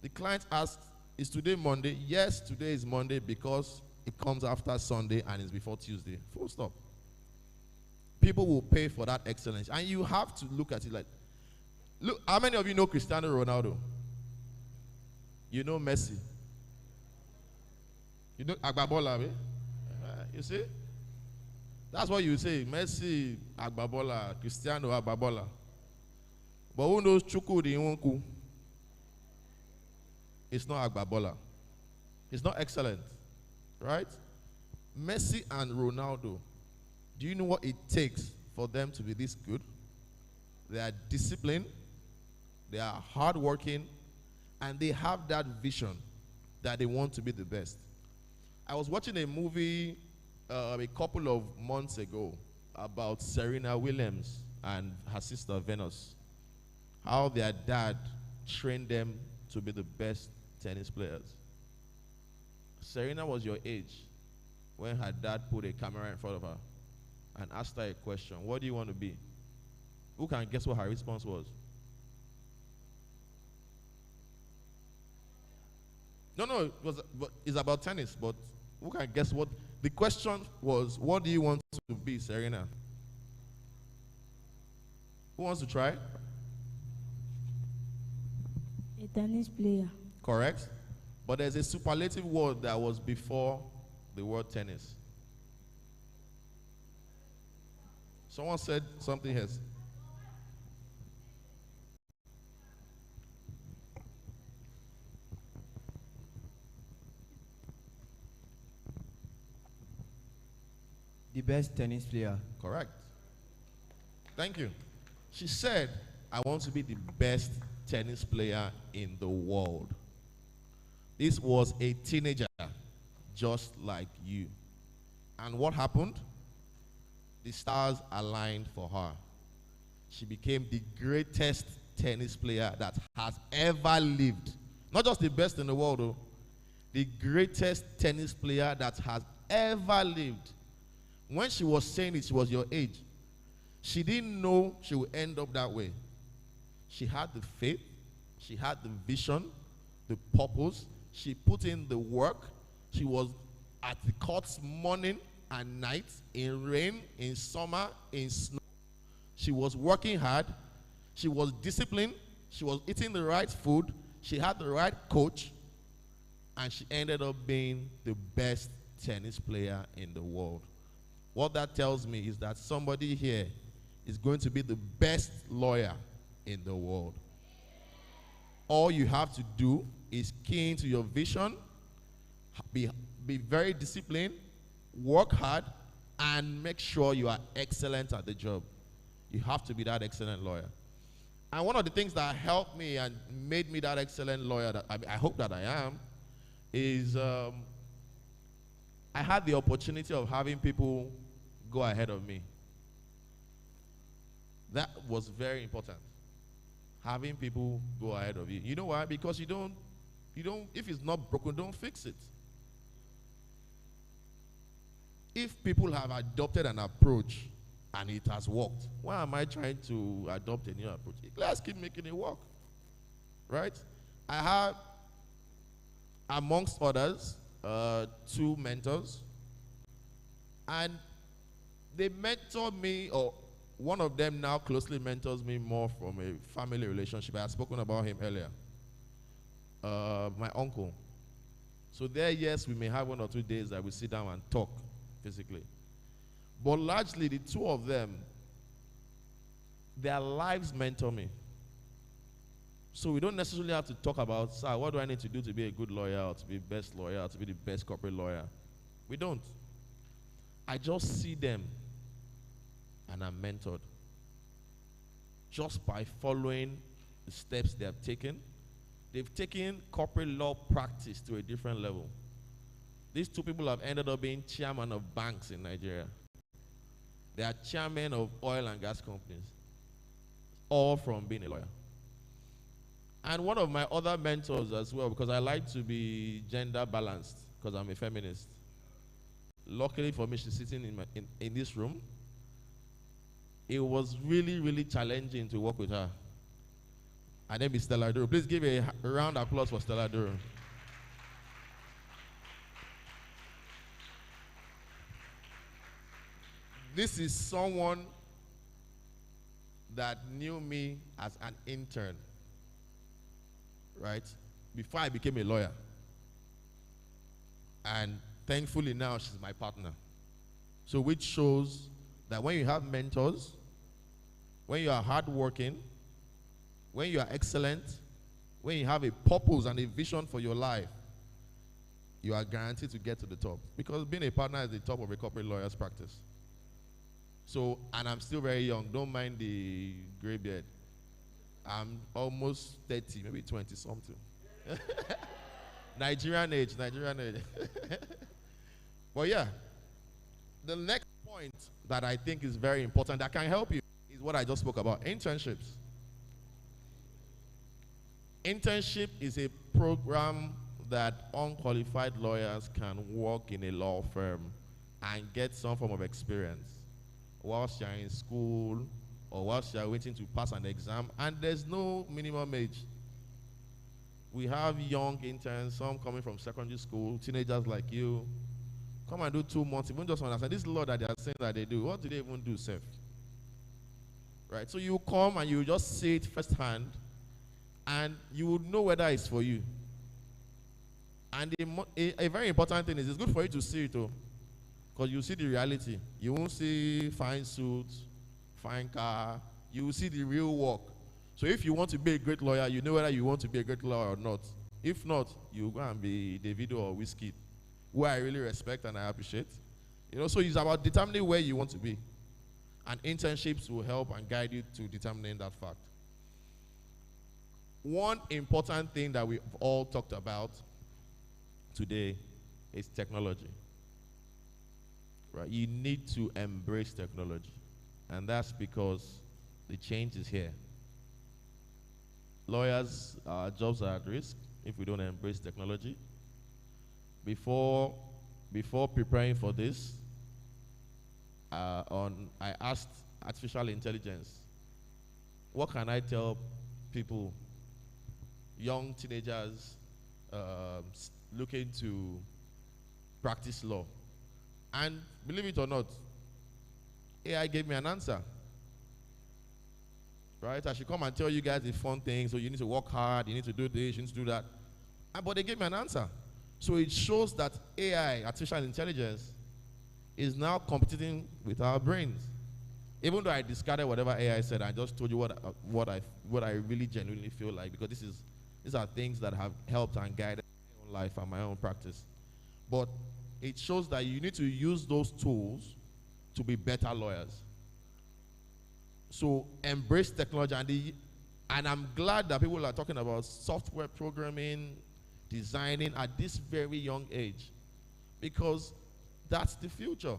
The client asks, is today Monday? Yes, today is Monday because it comes after Sunday and it's before Tuesday. Full stop. People will pay for that excellence. And you have to look at it like, look, how many of you know Cristiano Ronaldo? You know Messi? You know Agbabola, you see? That's what you say, Messi, Agbabola, Cristiano, Agbabola. But who knows Chukwudi Nwonku? It's not Agbabola. It's not excellent, right? Messi and Ronaldo, do you know what it takes for them to be this good? They are disciplined, they are hardworking, and they have that vision that they want to be the best. I was watching a movie a couple of months ago about Serena Williams and her sister Venus. How their dad trained them to be the best tennis players. Serena was your age when her dad put a camera in front of her and asked her a question, what do you want to be? Who can guess what her response was? No, it's about tennis, but who can guess what? The question was, what do you want to be, Serena? Who wants to try? A tennis player. Correct. But there's a superlative word that was before the word tennis. Someone said something else. The best tennis player. Correct. Thank you. She said, I want to be the best tennis player in the world. This was a teenager just like you. And what happened? The stars aligned for her. She became the greatest tennis player that has ever lived. Not just the best in the world, though. The greatest tennis player that has ever lived. When she was saying it, she was your age. She didn't know she would end up that way. She had the faith, she had the vision, the purpose. She put in the work. She was at the courts morning, and night, in rain, in summer, in snow. She was working hard. She was disciplined. She was eating the right food. She had the right coach. And she ended up being the best tennis player in the world. What that tells me is that somebody here is going to be the best lawyer in the world. All you have to do is key into your vision, be very disciplined, work hard, and make sure you are excellent at the job. You have to be that excellent lawyer. And one of the things that helped me and made me that excellent lawyer that I hope that I am is I had the opportunity of having people go ahead of me. That was very important. Having people go ahead of you. You know why? Because you don't, if it's not broken, don't fix it. If people have adopted an approach and it has worked, why am I trying to adopt a new approach? Let's keep making it work. Right? I have, amongst others, 2 mentors. And they mentor me, or one of them now closely mentors me more from a family relationship. I had spoken about him earlier. My uncle. So there, yes, we may have 1 or 2 days that we sit down and talk physically. But largely, the 2 of them, their lives mentor me. So we don't necessarily have to talk about, sir, what do I need to do to be a good lawyer, or to be the best lawyer, or to be the best corporate lawyer? We don't. I just see them and I'm mentored. Just by following the steps they have taken. They've taken corporate law practice to a different level. These 2 people have ended up being chairman of banks in Nigeria. They are chairman of oil and gas companies. All from being a lawyer. And one of my other mentors as well, because I like to be gender balanced, because I'm a feminist. Luckily for me, she's sitting in this room. It was really, really challenging to work with her. Her name is Stella Duro. Please give a round of applause for Stella Duro. This is someone that knew me as an intern, right? Before I became a lawyer. And thankfully now she's my partner. So which shows that when you have mentors, when you are hardworking, when you are excellent, when you have a purpose and a vision for your life, you are guaranteed to get to the top. Because being a partner is the top of a corporate lawyer's practice. So, and I'm still very young. Don't mind the gray beard. I'm almost 30, maybe 20 something. Nigerian age. But yeah, the next point that I think is very important that can help you is what I just spoke about, internships. Internship is a program that unqualified lawyers can work in a law firm and get some form of experience whilst you're in school or whilst you're waiting to pass an exam, and there's no minimum age. We have young interns, some coming from secondary school, teenagers like you, come and do 2 months, even just understand this law that they are saying that they do. What do they even do, Seth? Right? So you come and you just see it firsthand, and you would know whether it's for you. And a very important thing is it's good for you to see it, though, because you see the reality. You won't see fine suits, fine car. You will see the real work. So if you want to be a great lawyer, you know whether you want to be a great lawyer or not. If not, you go and be Davido or Wizkid, who I really respect and I appreciate. You know, so it's about determining where you want to be. And internships will help and guide you to determining that fact. One important thing that we've all talked about today is technology. Right? You need to embrace technology. And that's because the change is here. Lawyers, our jobs are at risk if we don't embrace technology. Before preparing for this, I asked artificial intelligence, what can I tell people, young teenagers looking to practice law? And believe it or not, AI gave me an answer. Right? I should come and tell you guys the fun things. So you need to work hard, you need to do this, you need to do that. But they gave me an answer. So it shows that AI, artificial intelligence, is now competing with our brains. Even though I discarded whatever AI said, I just told you what I really genuinely feel like, because these are things that have helped and guided my own life and my own practice. But it shows that you need to use those tools to be better lawyers. So embrace technology, and I'm glad that people are talking about software programming, designing at this very young age, because that's the future.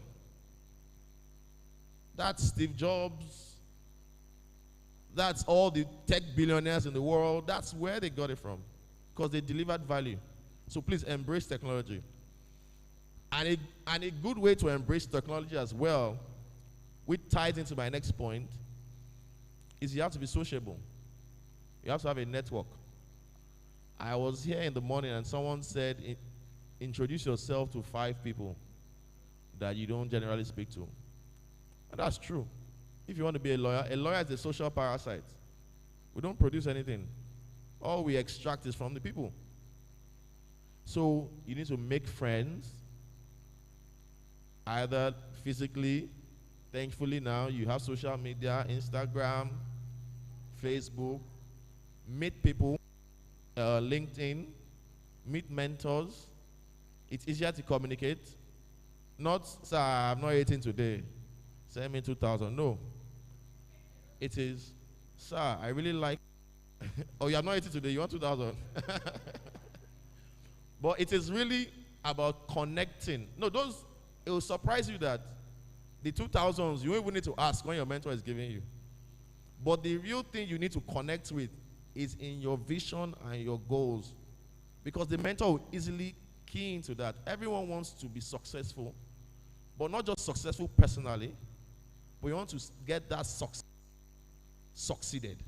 That's Steve Jobs. That's all the tech billionaires in the world. That's where they got it from, because they delivered value. So please embrace technology. And a good way to embrace technology as well, which ties into my next point, is you have to be sociable. You have to have a network. I was here in the morning and someone said, introduce yourself to 5 people that you don't generally speak to. And that's true. If you want to be a lawyer is a social parasite. We don't produce anything. All we extract is from the people. So you need to make friends, either physically. Thankfully now you have social media, Instagram, Facebook. Meet people, LinkedIn, meet mentors. It's easier to communicate. Not, sir, I'm not 18 today, send me 2,000. No. It is, sir, I really like, oh, you're not 18 today, you want 2,000. But it is really about connecting. No, it will surprise you that the 2,000s, you don't even need to ask when your mentor is giving you. But the real thing you need to connect with is in your vision and your goals. Because the mentor will easily key into that. Everyone wants to be successful, but not just successful personally, but you want to get that succeeded.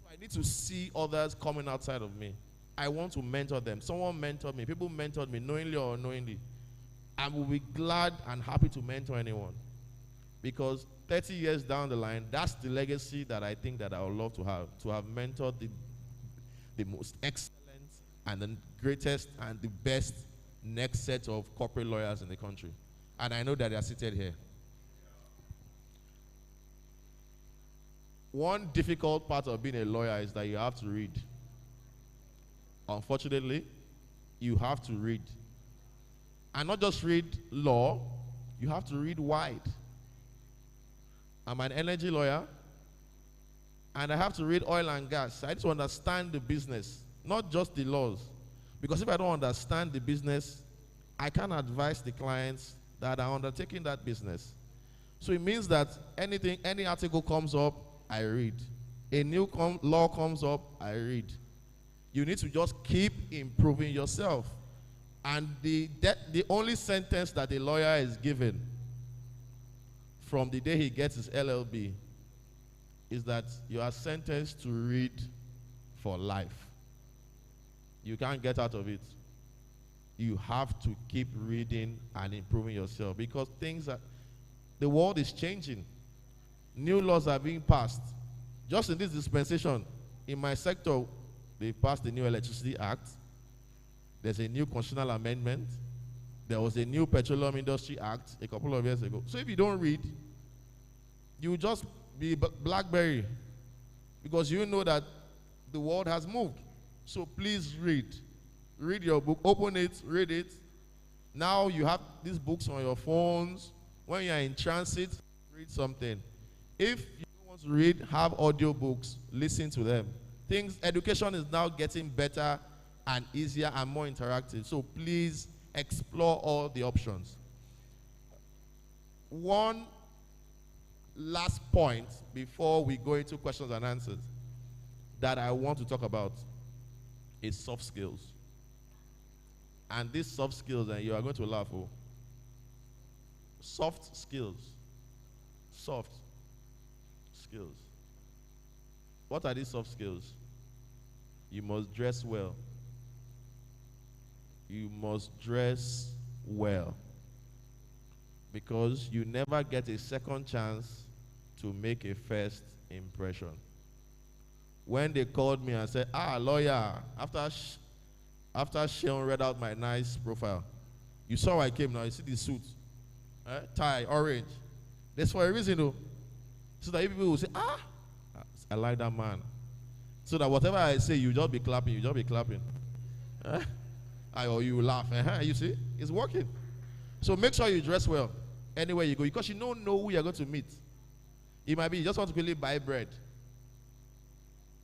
So I need to see others coming outside of me. I want to mentor them. Someone mentored me. People mentored me, knowingly or unknowingly. I will be glad and happy to mentor anyone. Because 30 years down the line, that's the legacy that I think that I would love to have mentored the most excellent and the greatest and the best next set of corporate lawyers in the country. And I know that they are seated here. One difficult part of being a lawyer is that you have to read. Unfortunately, you have to read. And not just read law, you have to read wide. I'm an energy lawyer, and I have to read oil and gas. I need to understand the business, not just the laws. Because if I don't understand the business, I can't advise the clients that are undertaking that business. So it means that any article comes up, I read. A new law comes up, I read. You need to just keep improving yourself. And the only sentence that a lawyer is given from the day he gets his LLB is that you are sentenced to read for life. You can't get out of it. You have to keep reading and improving yourself, because the world is changing. New laws are being passed. Just in this dispensation, in my sector, they passed the new Electricity Act. There's a new constitutional amendment. There was a new Petroleum Industry Act a couple of years ago. So if you don't read, you will just be BlackBerry, because you know that the world has moved. So please read. Read your book. Open it. Read it. Now you have these books on your phones. When you are in transit, read something. If you don't want to read, have audio books. Listen to them. Education is now getting better and easier and more interactive. So please explore all the options. One last point before we go into questions and answers that I want to talk about is soft skills. And these soft skills, and you are going to laugh, oh. Soft skills. Soft skills. What are these soft skills? You must dress well. You must dress well. because you never get a second chance to make a first impression. When they called me and said, lawyer, after Sean read out my nice profile, you saw I came now, you see the suit, tie, orange. That's for a reason though. So that people will say, I like that man. So that whatever I say, you just be clapping, or you laugh, you see, it's working. So make sure you dress well anywhere you go, because you don't know who you're going to meet. It might be you just want to quickly buy bread,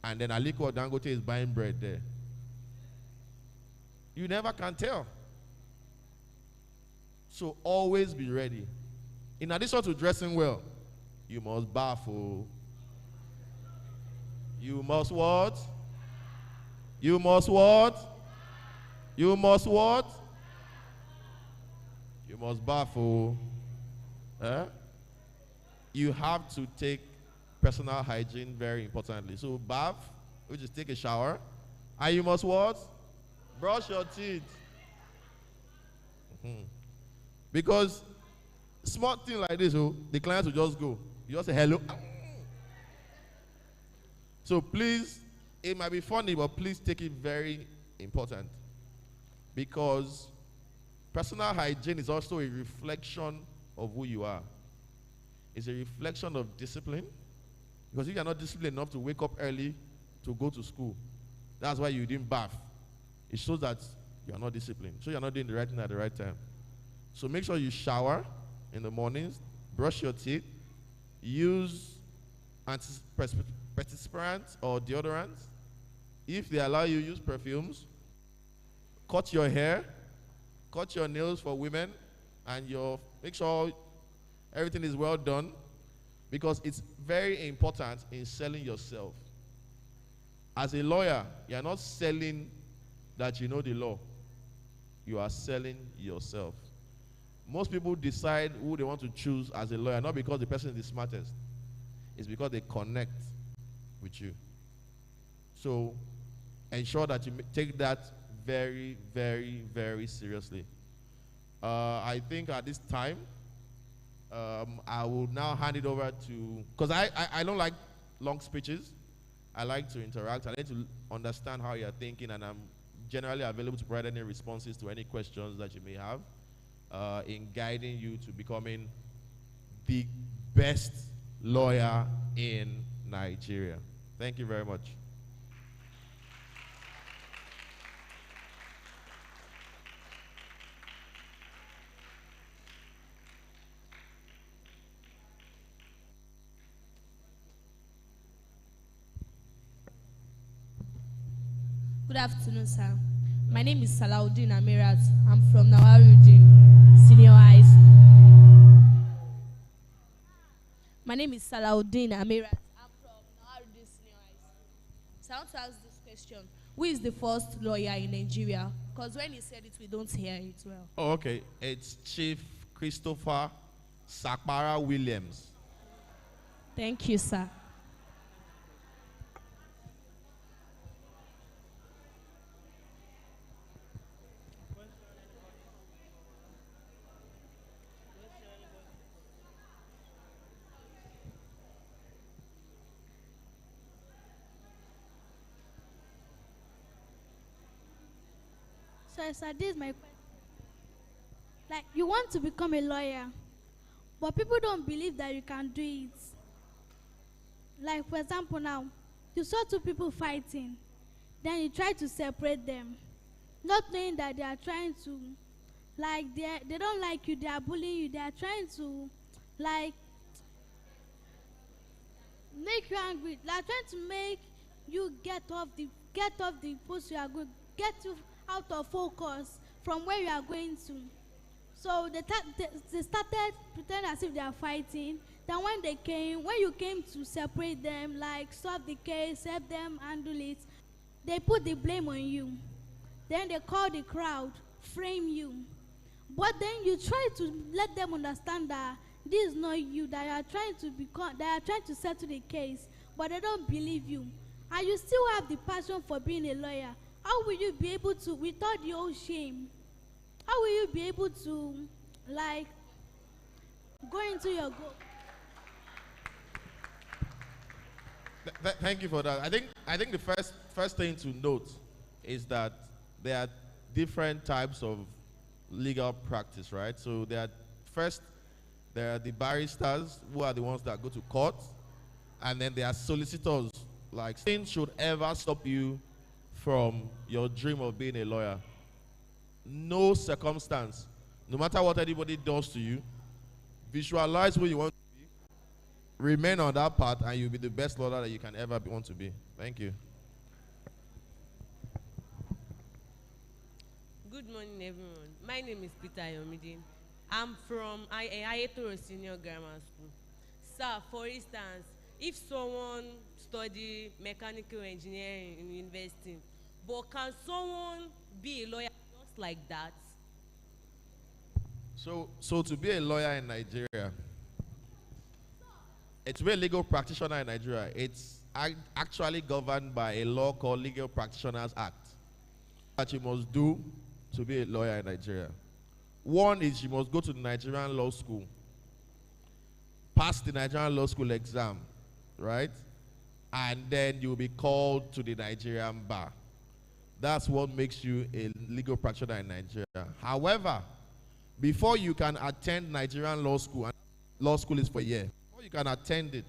and then Aliko or Dangote is buying bread there. You never can tell. So always be ready. In addition to dressing well, you must bath. You must what? You must what? You must what? You must bath. You have to take personal hygiene very importantly. So bath, which is take a shower, and you must what? Brush your teeth. Because small thing like this, the client will just go. You just say hello. So please, it might be funny, but please take it very important. Because personal hygiene is also a reflection of who you are. It's a reflection of discipline. Because if you're not disciplined enough to wake up early to go to school, that's why you didn't bath. It shows that you're not disciplined. So you're not doing the right thing at the right time. So make sure you shower in the mornings, brush your teeth, use antiperspirant or deodorant. If they allow you, use perfumes. Cut your hair, cut your nails for women, and make sure everything is well done, because it's very important in selling yourself. As a lawyer, you're not selling that you know the law. You are selling yourself. Most people decide who they want to choose as a lawyer, not because the person is the smartest. It's because they connect with you. So ensure that you take that very, very, very seriously. I think at this time, I will now hand it over to, because I don't like long speeches. I like to interact. I like to understand how you're thinking, and I'm generally available to provide any responses to any questions that you may have in guiding you to becoming the best lawyer in Nigeria. Thank you very much. Good afternoon, sir. My name is Salahuddin Amirat. I'm from Nawaruddin Senior High School. My name is Salahuddin Amirat. I'm from Nawaruddin Senior High School. So I want to ask this question. Who is the first lawyer in Nigeria? Because when he said it, we don't hear it well. Oh, okay. It's Chief Christopher Sakpara Williams. Thank you, sir. So this is my question. Like, you want to become a lawyer, but people don't believe that you can do it. Like, for example, now, you saw two people fighting, then you try to separate them, not knowing that they are trying to, like, they don't like you, they are bullying you, they are trying to, like, make you angry. They are trying to make you get off the post you are going, get you out of focus from where you are going to. So they started pretending as if they are fighting. Then when you came to separate them, like solve the case, help them handle it, they put the blame on you. Then they call the crowd, frame you. But then you try to let them understand that this is not you, that you are trying to settle the case, but they don't believe you. And you still have the passion for being a lawyer. How will you be able to, without your own shame, how will you be able to, like, go into your goal. Thank you for that. I think the first thing to note is that there are different types of legal practice, right? So there are the barristers who are the ones that go to court, and then there are solicitors. Like, nothing should ever stop you from your dream of being a lawyer. No circumstance, no matter what anybody does to you, visualize who you want to be, remain on that path, and you'll be the best lawyer that you can ever want to be. Thank you. Good morning, everyone. My name is Peter Yomidin. I'm from Ayetoro Senior Grammar School. Sir, for instance, if someone study mechanical engineering in university, but can someone be a lawyer just like that? So to be a lawyer in Nigeria, to be a legal practitioner in Nigeria, it's actually governed by a law called Legal Practitioners Act. What you must do to be a lawyer in Nigeria. One is you must go to the Nigerian Law School, pass the Nigerian Law School exam, right? And then you'll be called to the Nigerian bar. That's what makes you a legal practitioner in Nigeria. However, before you can attend Nigerian Law School, and law school is for a year, before you can attend it,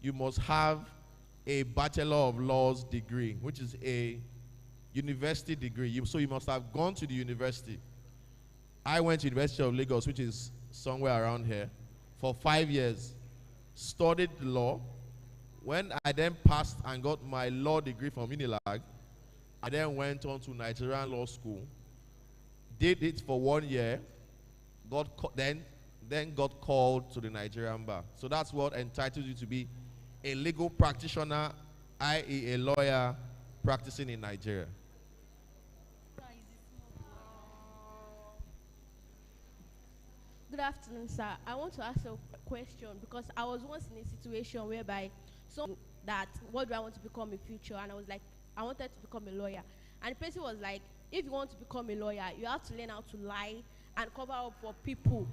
you must have a Bachelor of Laws degree, which is a university degree. So you must have gone to the university. I went to University of Lagos, which is somewhere around here, for 5 years, studied law. When I then passed and got my law degree from Unilag, I then went on to Nigerian Law School, did it for 1 year, then got called to the Nigerian bar. So that's what entitles you to be a legal practitioner, i.e. a lawyer practicing in Nigeria. Good afternoon, sir. I want to ask a question because I was once in a situation whereby what do I want to become in future? And I was like, I wanted to become a lawyer. And the person was like, if you want to become a lawyer, you have to learn how to lie and cover up for people.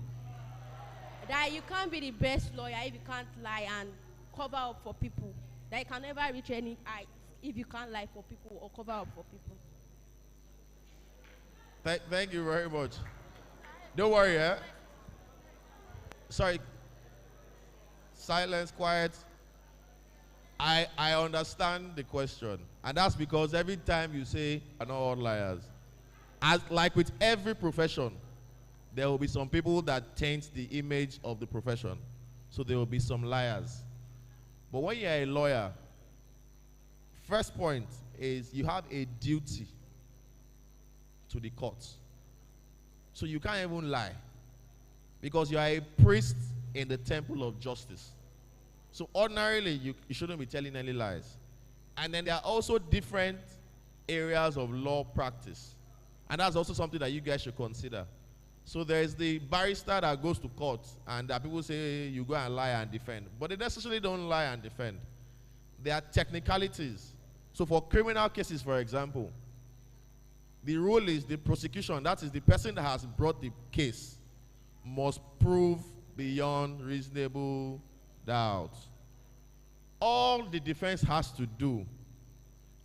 That you can't be the best lawyer if you can't lie and cover up for people. That you can never reach any height if you can't lie for people or cover up for people. Thank you very much. Don't worry, eh? Sorry. Silence, quiet. I understand the question. And that's because every time you say, are not all liars. Like with every profession, there will be some people that taint the image of the profession. So there will be some liars. But when you're a lawyer, first point is you have a duty to the court. So you can't even lie. Because you are a priest in the temple of justice. So ordinarily, you shouldn't be telling any lies. And then there are also different areas of law practice. And that's also something that you guys should consider. So there is the barrister that goes to court, and that people say you go and lie and defend. But they necessarily don't lie and defend. There are technicalities. So for criminal cases, for example, the rule is the prosecution, that is the person that has brought the case, must prove beyond reasonable doubt. All the defense has to do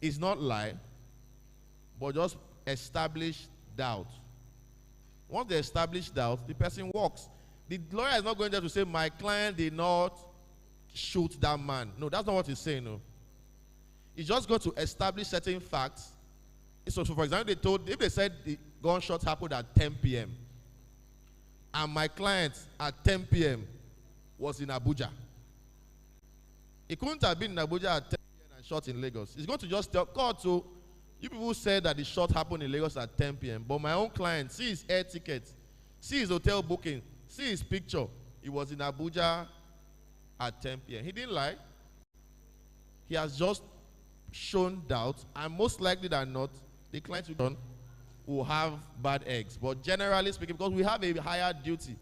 is not lie, but just establish doubt. Once they establish doubt, the person walks. The lawyer is not going there to say, my client did not shoot that man. No, that's not what he's saying. No. He's just going to establish certain facts. So for example, if they said the gunshot happened at 10 p.m., and my client at 10 p.m. was in Abuja. He couldn't have been in Abuja at 10 p.m. and shot in Lagos. He's going to just tell court, so you people said that the shot happened in Lagos at 10 p.m. But my own client, see his air ticket, see his hotel booking, see his picture. He was in Abuja at 10 p.m. He didn't lie. He has just shown doubt, and most likely than not, the client will have bad eggs. But generally speaking, because we have a higher duty,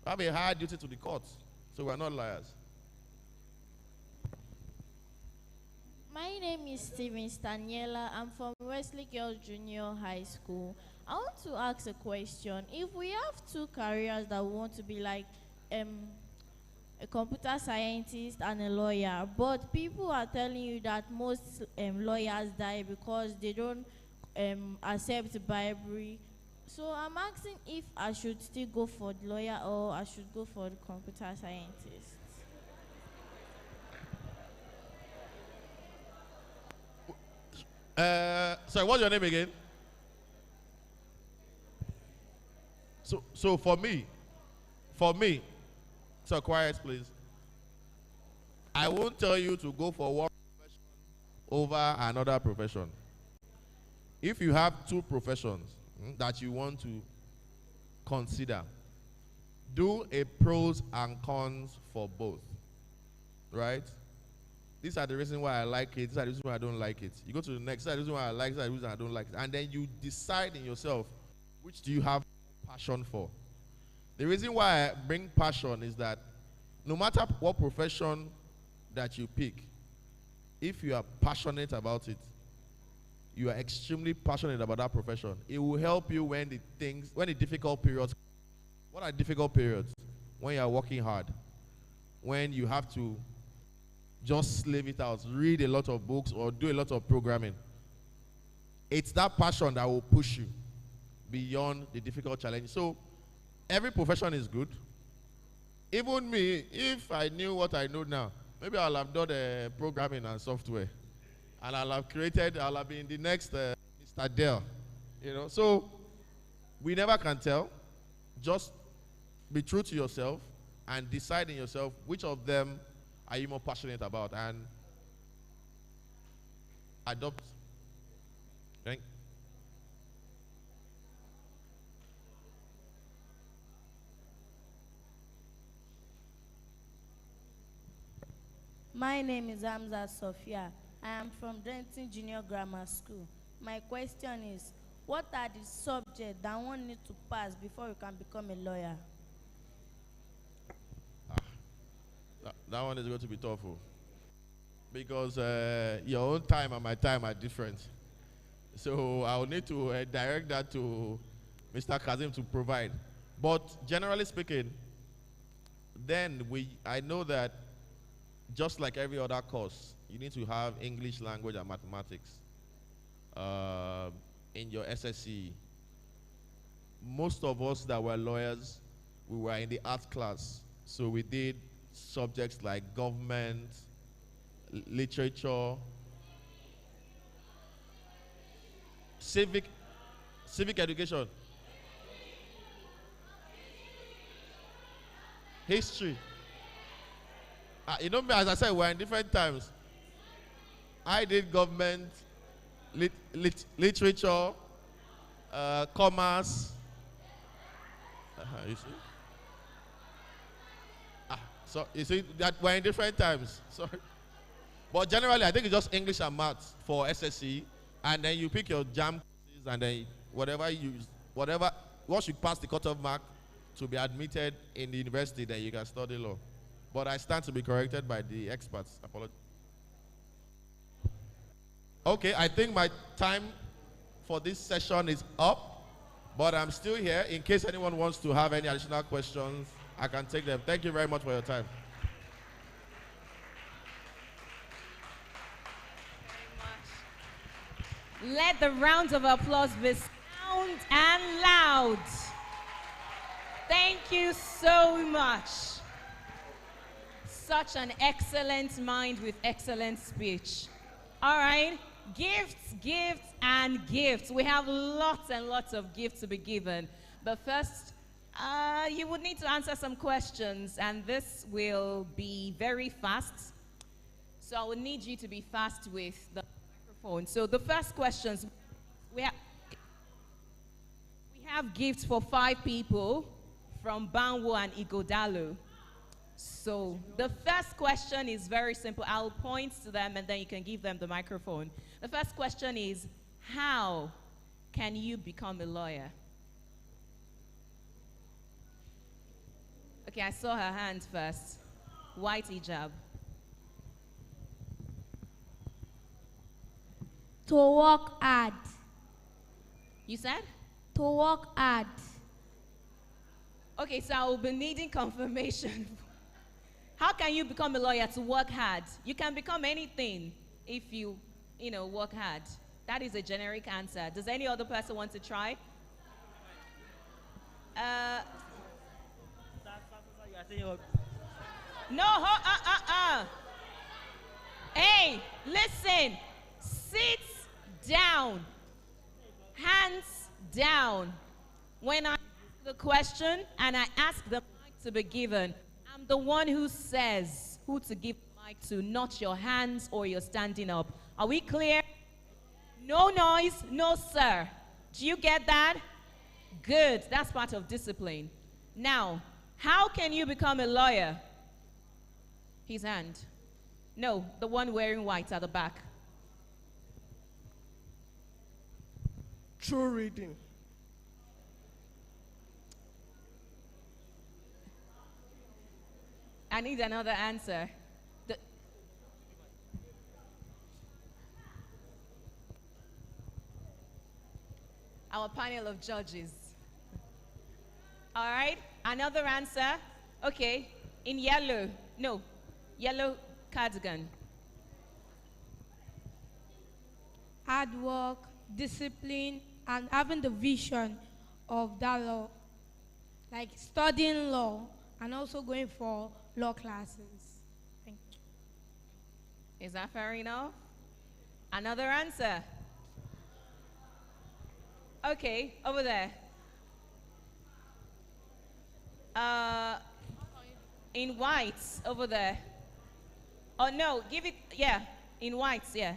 we have a higher duty to the court, so we're not liars. My name is Steven Staniela. I'm from Wesley Girls Junior High School. I want to ask a question. If we have two careers that we want to be like, a computer scientist and a lawyer, but people are telling you that most lawyers die because they don't accept bribery. So I'm asking if I should still go for the lawyer or I should go for the computer scientist. Sorry, what's your name again? So for me, so quiet please. I won't tell you to go for one profession over another profession. If you have two professions that you want to consider, do a pros and cons for both, right? These are the reasons why I like it, these are the reasons why I don't like it. You go to the next, these are the reasons why I like it, these are the reasons I don't like it. And then you decide in yourself, which do you have passion for? The reason why I bring passion is that no matter what profession that you pick, if you are passionate about it, you are extremely passionate about that profession, it will help you when the difficult periods. What are difficult periods? When you are working hard, when you have to just slave it out, read a lot of books or do a lot of programming. It's that passion that will push you beyond the difficult challenge. So every profession is good. Even me, if I knew what I know now, maybe I'll have done programming and software, and I'll have been the next Mr. Dell, So we never can tell. Just be true to yourself and decide in yourself which of them are you more passionate about and adopt. Okay? My name is Hamza Sophia. I am from Denton Junior Grammar School. My question is, what are the subjects that one needs to pass before you can become a lawyer? That one is going to be tough, because your own time and my time are different. So I'll need to direct that to Mr. Kazim to provide. But generally speaking, I know that just like every other course, you need to have English language and mathematics in your SSC. Most of us that were lawyers, we were in the art class. So we did subjects like government, literature, civic education, history. As I said, we're in different times. I did government, literature, commerce. You see? So you see that we're in different times. Sorry. But generally, I think it's just English and maths for SSC, and then you pick your JAM courses, and then once you pass the cutoff mark to be admitted in the university, then you can study law. But I stand to be corrected by the experts. Apologies. Okay, I think my time for this session is up, but I'm still here. In case anyone wants to have any additional questions, I can take them. Thank you very much for your time. Let the rounds of applause be sound and loud. Thank you so much. Such an excellent mind with excellent speech. All right, gifts, and gifts. We have lots and lots of gifts to be given. But first, you would need to answer some questions, and this will be very fast. So I will need you to be fast with the microphone. So the first questions, we have gifts for 5 people from Banwo and Igodalu. So the first question is very simple. I'll point to them and then you can give them the microphone. The first question is, how can you become a lawyer? Okay, I saw her hand first. White hijab. To work hard. You said? To work hard. Okay, so I will be needing confirmation. How can you become a lawyer? To work hard. You can become anything if you work hard. That is a generic answer. Does any other person want to try? No, Hey, listen. Sit down. Hands down. When I ask the question and I ask the mic to be given, I'm the one who says who to give the mic to, not your hands or your standing up. Are we clear? No noise, no sir. Do you get that? Good. That's part of discipline. Now, how can you become a lawyer? His hand. No, the one wearing white at the back. True reading. I need another answer. Our panel of judges. All right, another answer. Okay, in yellow. No, yellow cardigan. Hard work, discipline, and having the vision of that law. Like studying law and also going for law classes. Thank you. Is that fair enough? Another answer. Okay, over there. In whites, over there. Oh no, give it, yeah, in whites, yeah.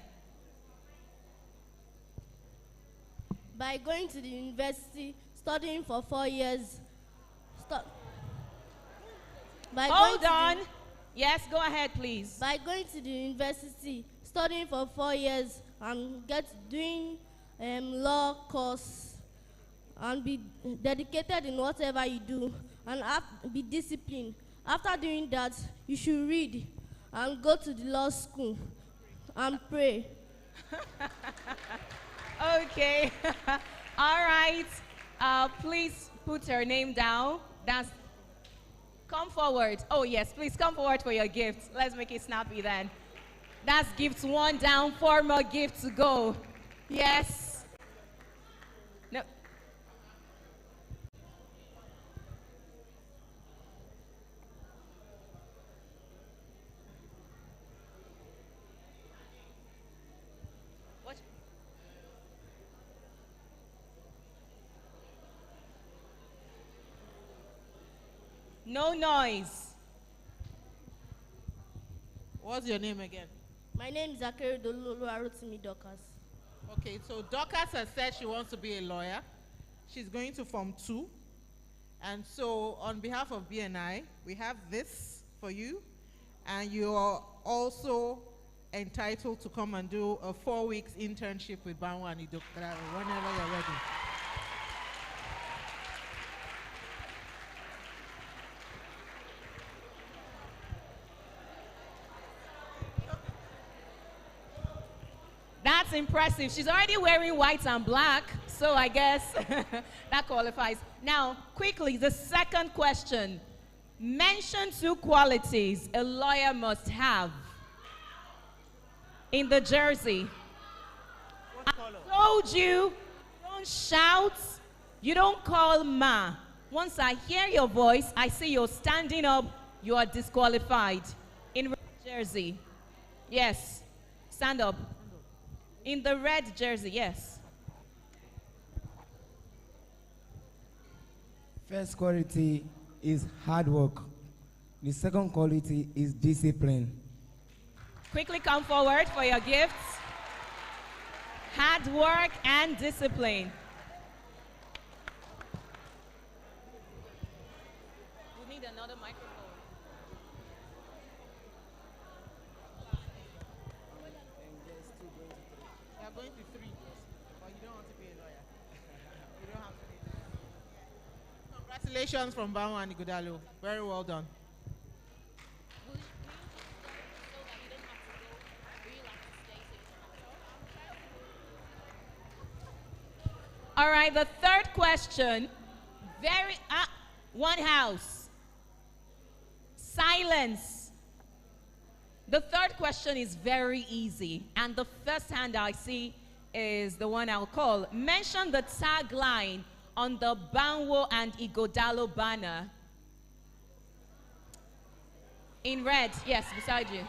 By going to the university, studying for 4 years. Hold on. Yes, go ahead, please. By going to the university, studying for 4 years, and doing law course, and be dedicated in whatever you do, and be disciplined. After doing that, you should read and go to the law school and pray. Okay. All right. Please put your name down. Come forward. Oh, yes, please come forward for your gift. Let's make it snappy then. That's gift 1 down, 4 more gifts to go. Yes. No. What? No noise. What's your name again? My name is Akere Dolulu Arutimi Dorcas. Okay, so Dorcas has said she wants to be a lawyer. She's going to Form 2. And so on behalf of BNI, we have this for you. And you are also entitled to come and do a 4 weeks internship with Banwa and Idokra whenever you're ready. That's impressive. She's already wearing white and black, so I guess that qualifies. Now, quickly, the second question. Mention 2 qualities a lawyer must have in the jersey. I told you, don't shout, you don't call ma. Once I hear your voice, I see you're standing up, you are disqualified. In red jersey. Yes, stand up. In the red jersey, yes. First quality is hard work. The second quality is discipline. Quickly come forward for your gifts. Hard work and discipline. We need another microphone. You're going to 3, but you don't want to be a lawyer. You don't have to be. Congratulations from Banwa and Ighodalo. Very well done. All right, the third question. One house. Silence. The third question is very easy, and the first hand I see is the one I'll call. Mention the tagline on the Banwo and Igodalo banner. In red, yes, beside you.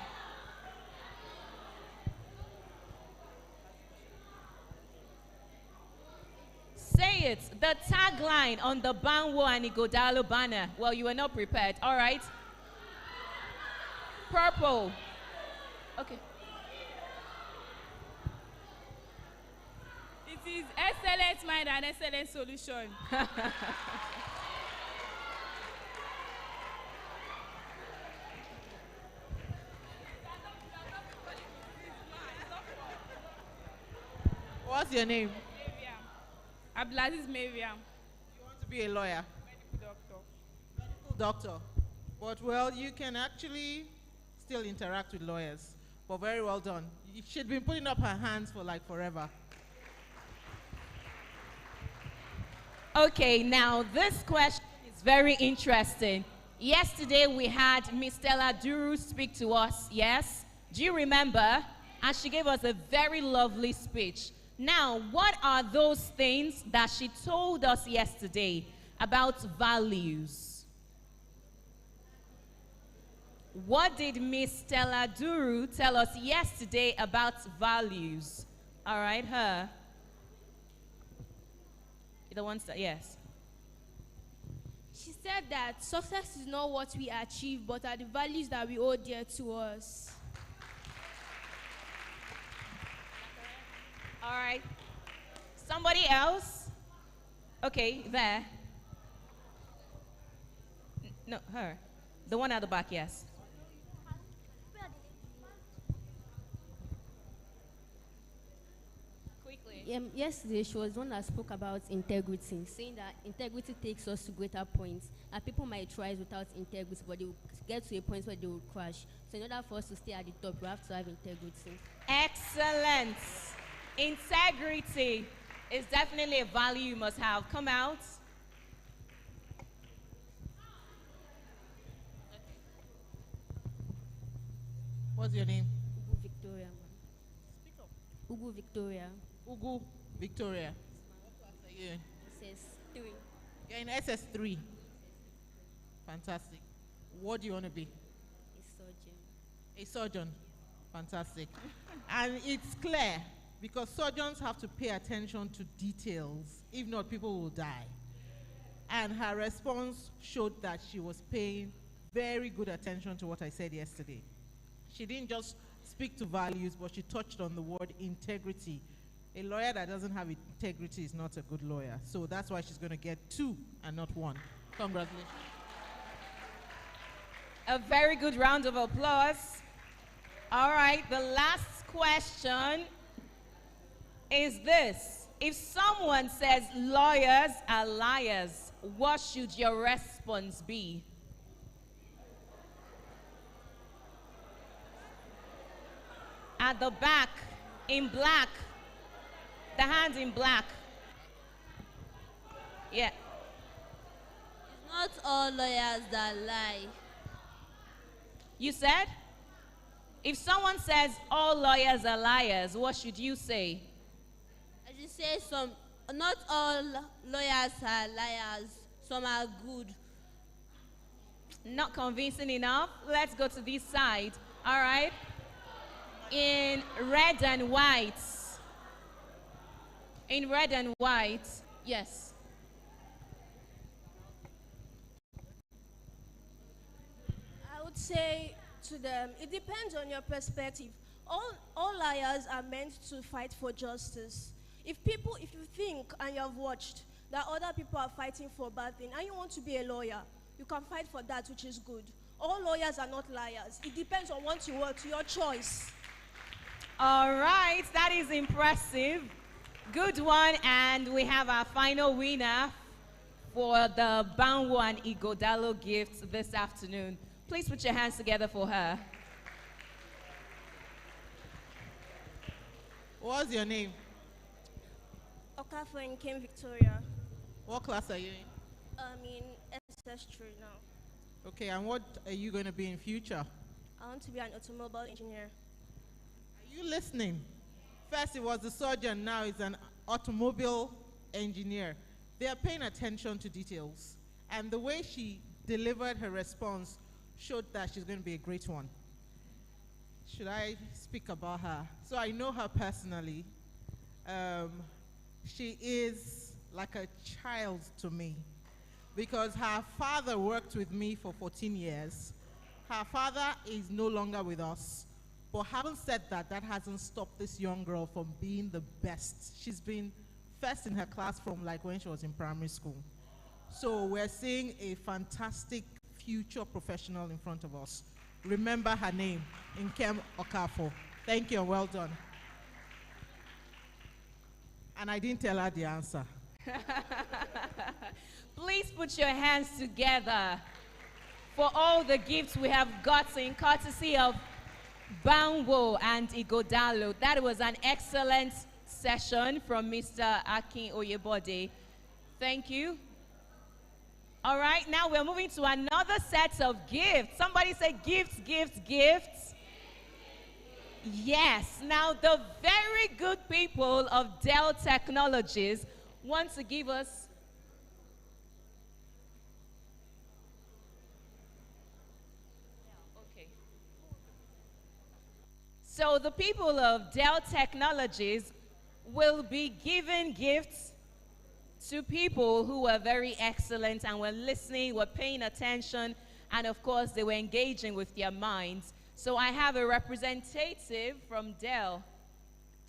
Say it. The tagline on the Banwo and Igodalo banner. Well, you were not prepared. All right. Purple. Okay. It is excellent mind and excellent solution. What's your name? Abdulaziz Miriam. You want to be a lawyer? Medical doctor. Medical doctor. But, well, you can actually still interact with lawyers. But very well done. She'd been putting up her hands for like forever. Okay, now this question is very interesting. Yesterday we had Miss Stella Duru speak to us, yes? Do you remember? And she gave us a very lovely speech. Now, what are those things that she told us yesterday about values? What did Miss Stella Duru tell us yesterday about values? All right, her. The ones that, yes. She said that success is not what we achieve, but are the values that we hold dear to us. All right. Somebody else? Okay, there. No, her. The one at the back, yes. Yesterday, she was the one that spoke about integrity, saying that integrity takes us to greater points. And people might try it without integrity, but they will get to a point where they will crash. So in order for us to stay at the top, we have to have integrity. Excellent. Integrity is definitely a value you must have. Come out. What's your name? Ugu Victoria. Speak up. Ugu Victoria. Ugu Victoria. What class are you in? SS3. You're in SS3. Fantastic. What do you want to be? A surgeon. A surgeon. Fantastic. And it's clear because surgeons have to pay attention to details. If not, people will die. And her response showed that she was paying very good attention to what I said yesterday. She didn't just speak to values, but she touched on the word integrity. A lawyer that doesn't have integrity is not a good lawyer. So that's why she's going to get 2 and not 1. Congratulations. A very good round of applause. All right, the last question is this. If someone says lawyers are liars, what should your response be? At the back, in black. The hand in black. Yeah. It's not all lawyers that lie. You said? If someone says all lawyers are liars, what should you say? I should say not all lawyers are liars. Some are good. Not convincing enough. Let's go to this side. All right. In red and white. In red and white. Yes. I would say to them, it depends on your perspective. All liars are meant to fight for justice. If you think and you have watched that other people are fighting for a bad thing and you want to be a lawyer, you can fight for that, which is good. All lawyers are not liars. It depends on what you want, your choice. All right, that is impressive. Good one, and we have our final winner for the Banwo and Igodalo gifts this afternoon. Please put your hands together for her. What's your name? Okafor in Victoria. What class are you in? In ancestry now. Okay, and what are you going to be in future? I want to be an automobile engineer. Are you listening? First it was a surgeon, now it's an automobile engineer. They are paying attention to details. And the way she delivered her response showed that she's going to be a great one. Should I speak about her? So I know her personally. She is like a child to me because her father worked with me for 14 years. Her father is no longer with us. But having said that, that hasn't stopped this young girl from being the best. She's been first in her class from like when she was in primary school. So we're seeing a fantastic future professional in front of us. Remember her name, Nkem Okafor. Thank you and well done. And I didn't tell her the answer. Please put your hands together for all the gifts we have gotten, courtesy of Banwo and Igodalo. That was an excellent session from Mr. Akin Oyebode. Thank you. All right, now we're moving to another set of gifts. Somebody say gifts, gifts, gifts. Yes, now the very good people of Dell Technologies want to give us So the people of Dell Technologies will be giving gifts to people who were very excellent and were listening, were paying attention, and of course they were engaging with their minds. So I have a representative from Dell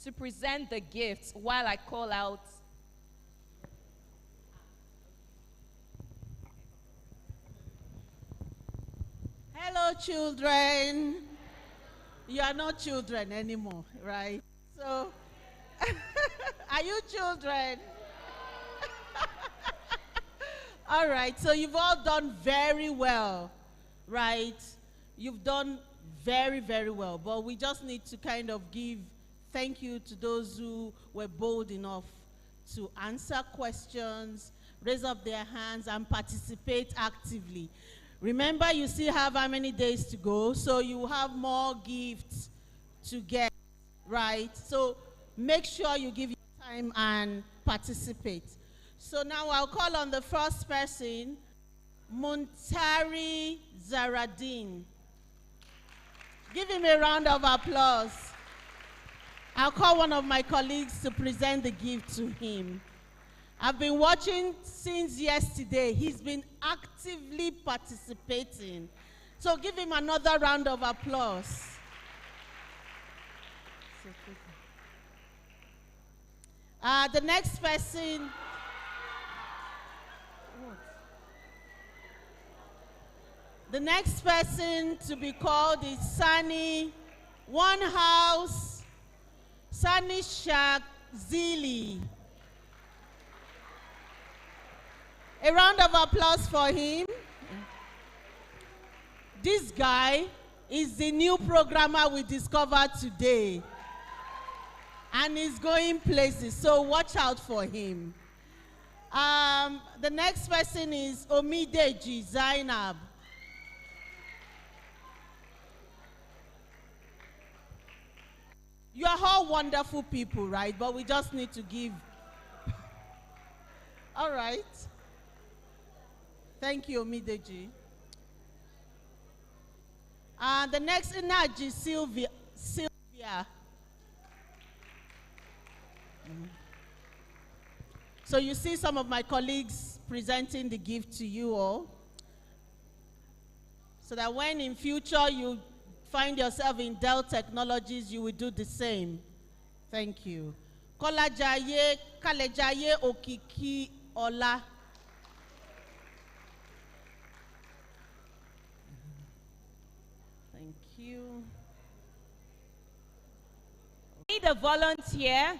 to present the gifts while I call out. Hello, children. You are not children anymore, right? So, are you children? All right, so you've all done very well, right? You've done very, very well, but we just need to kind of give thank you to those who were bold enough to answer questions, raise up their hands, and participate actively. Remember, you still have how many days to go, so you have more gifts to get, right? So make sure you give your time and participate. So now I'll call on the first person, Muntari Zaradin. Give him a round of applause. I'll call one of my colleagues to present the gift to him. I've been watching since yesterday. He's been actively participating. So give him another round of applause. The next person. The next person to be called is Sani One House, Sani Shakzili. A round of applause for him. This guy is the new programmer we discovered today. And he's going places, so watch out for him. The next person is Omideji Zainab. You are all wonderful people, right? But we just need to give. All right. Thank you, Omideji. The next Inaji, Sylvia. So you see some of my colleagues presenting the gift to you all. So that when in future you find yourself in Dell Technologies, you will do the same. Thank you. Kolajaye Kalejaye Okiki Ola. Thank you. Need a volunteer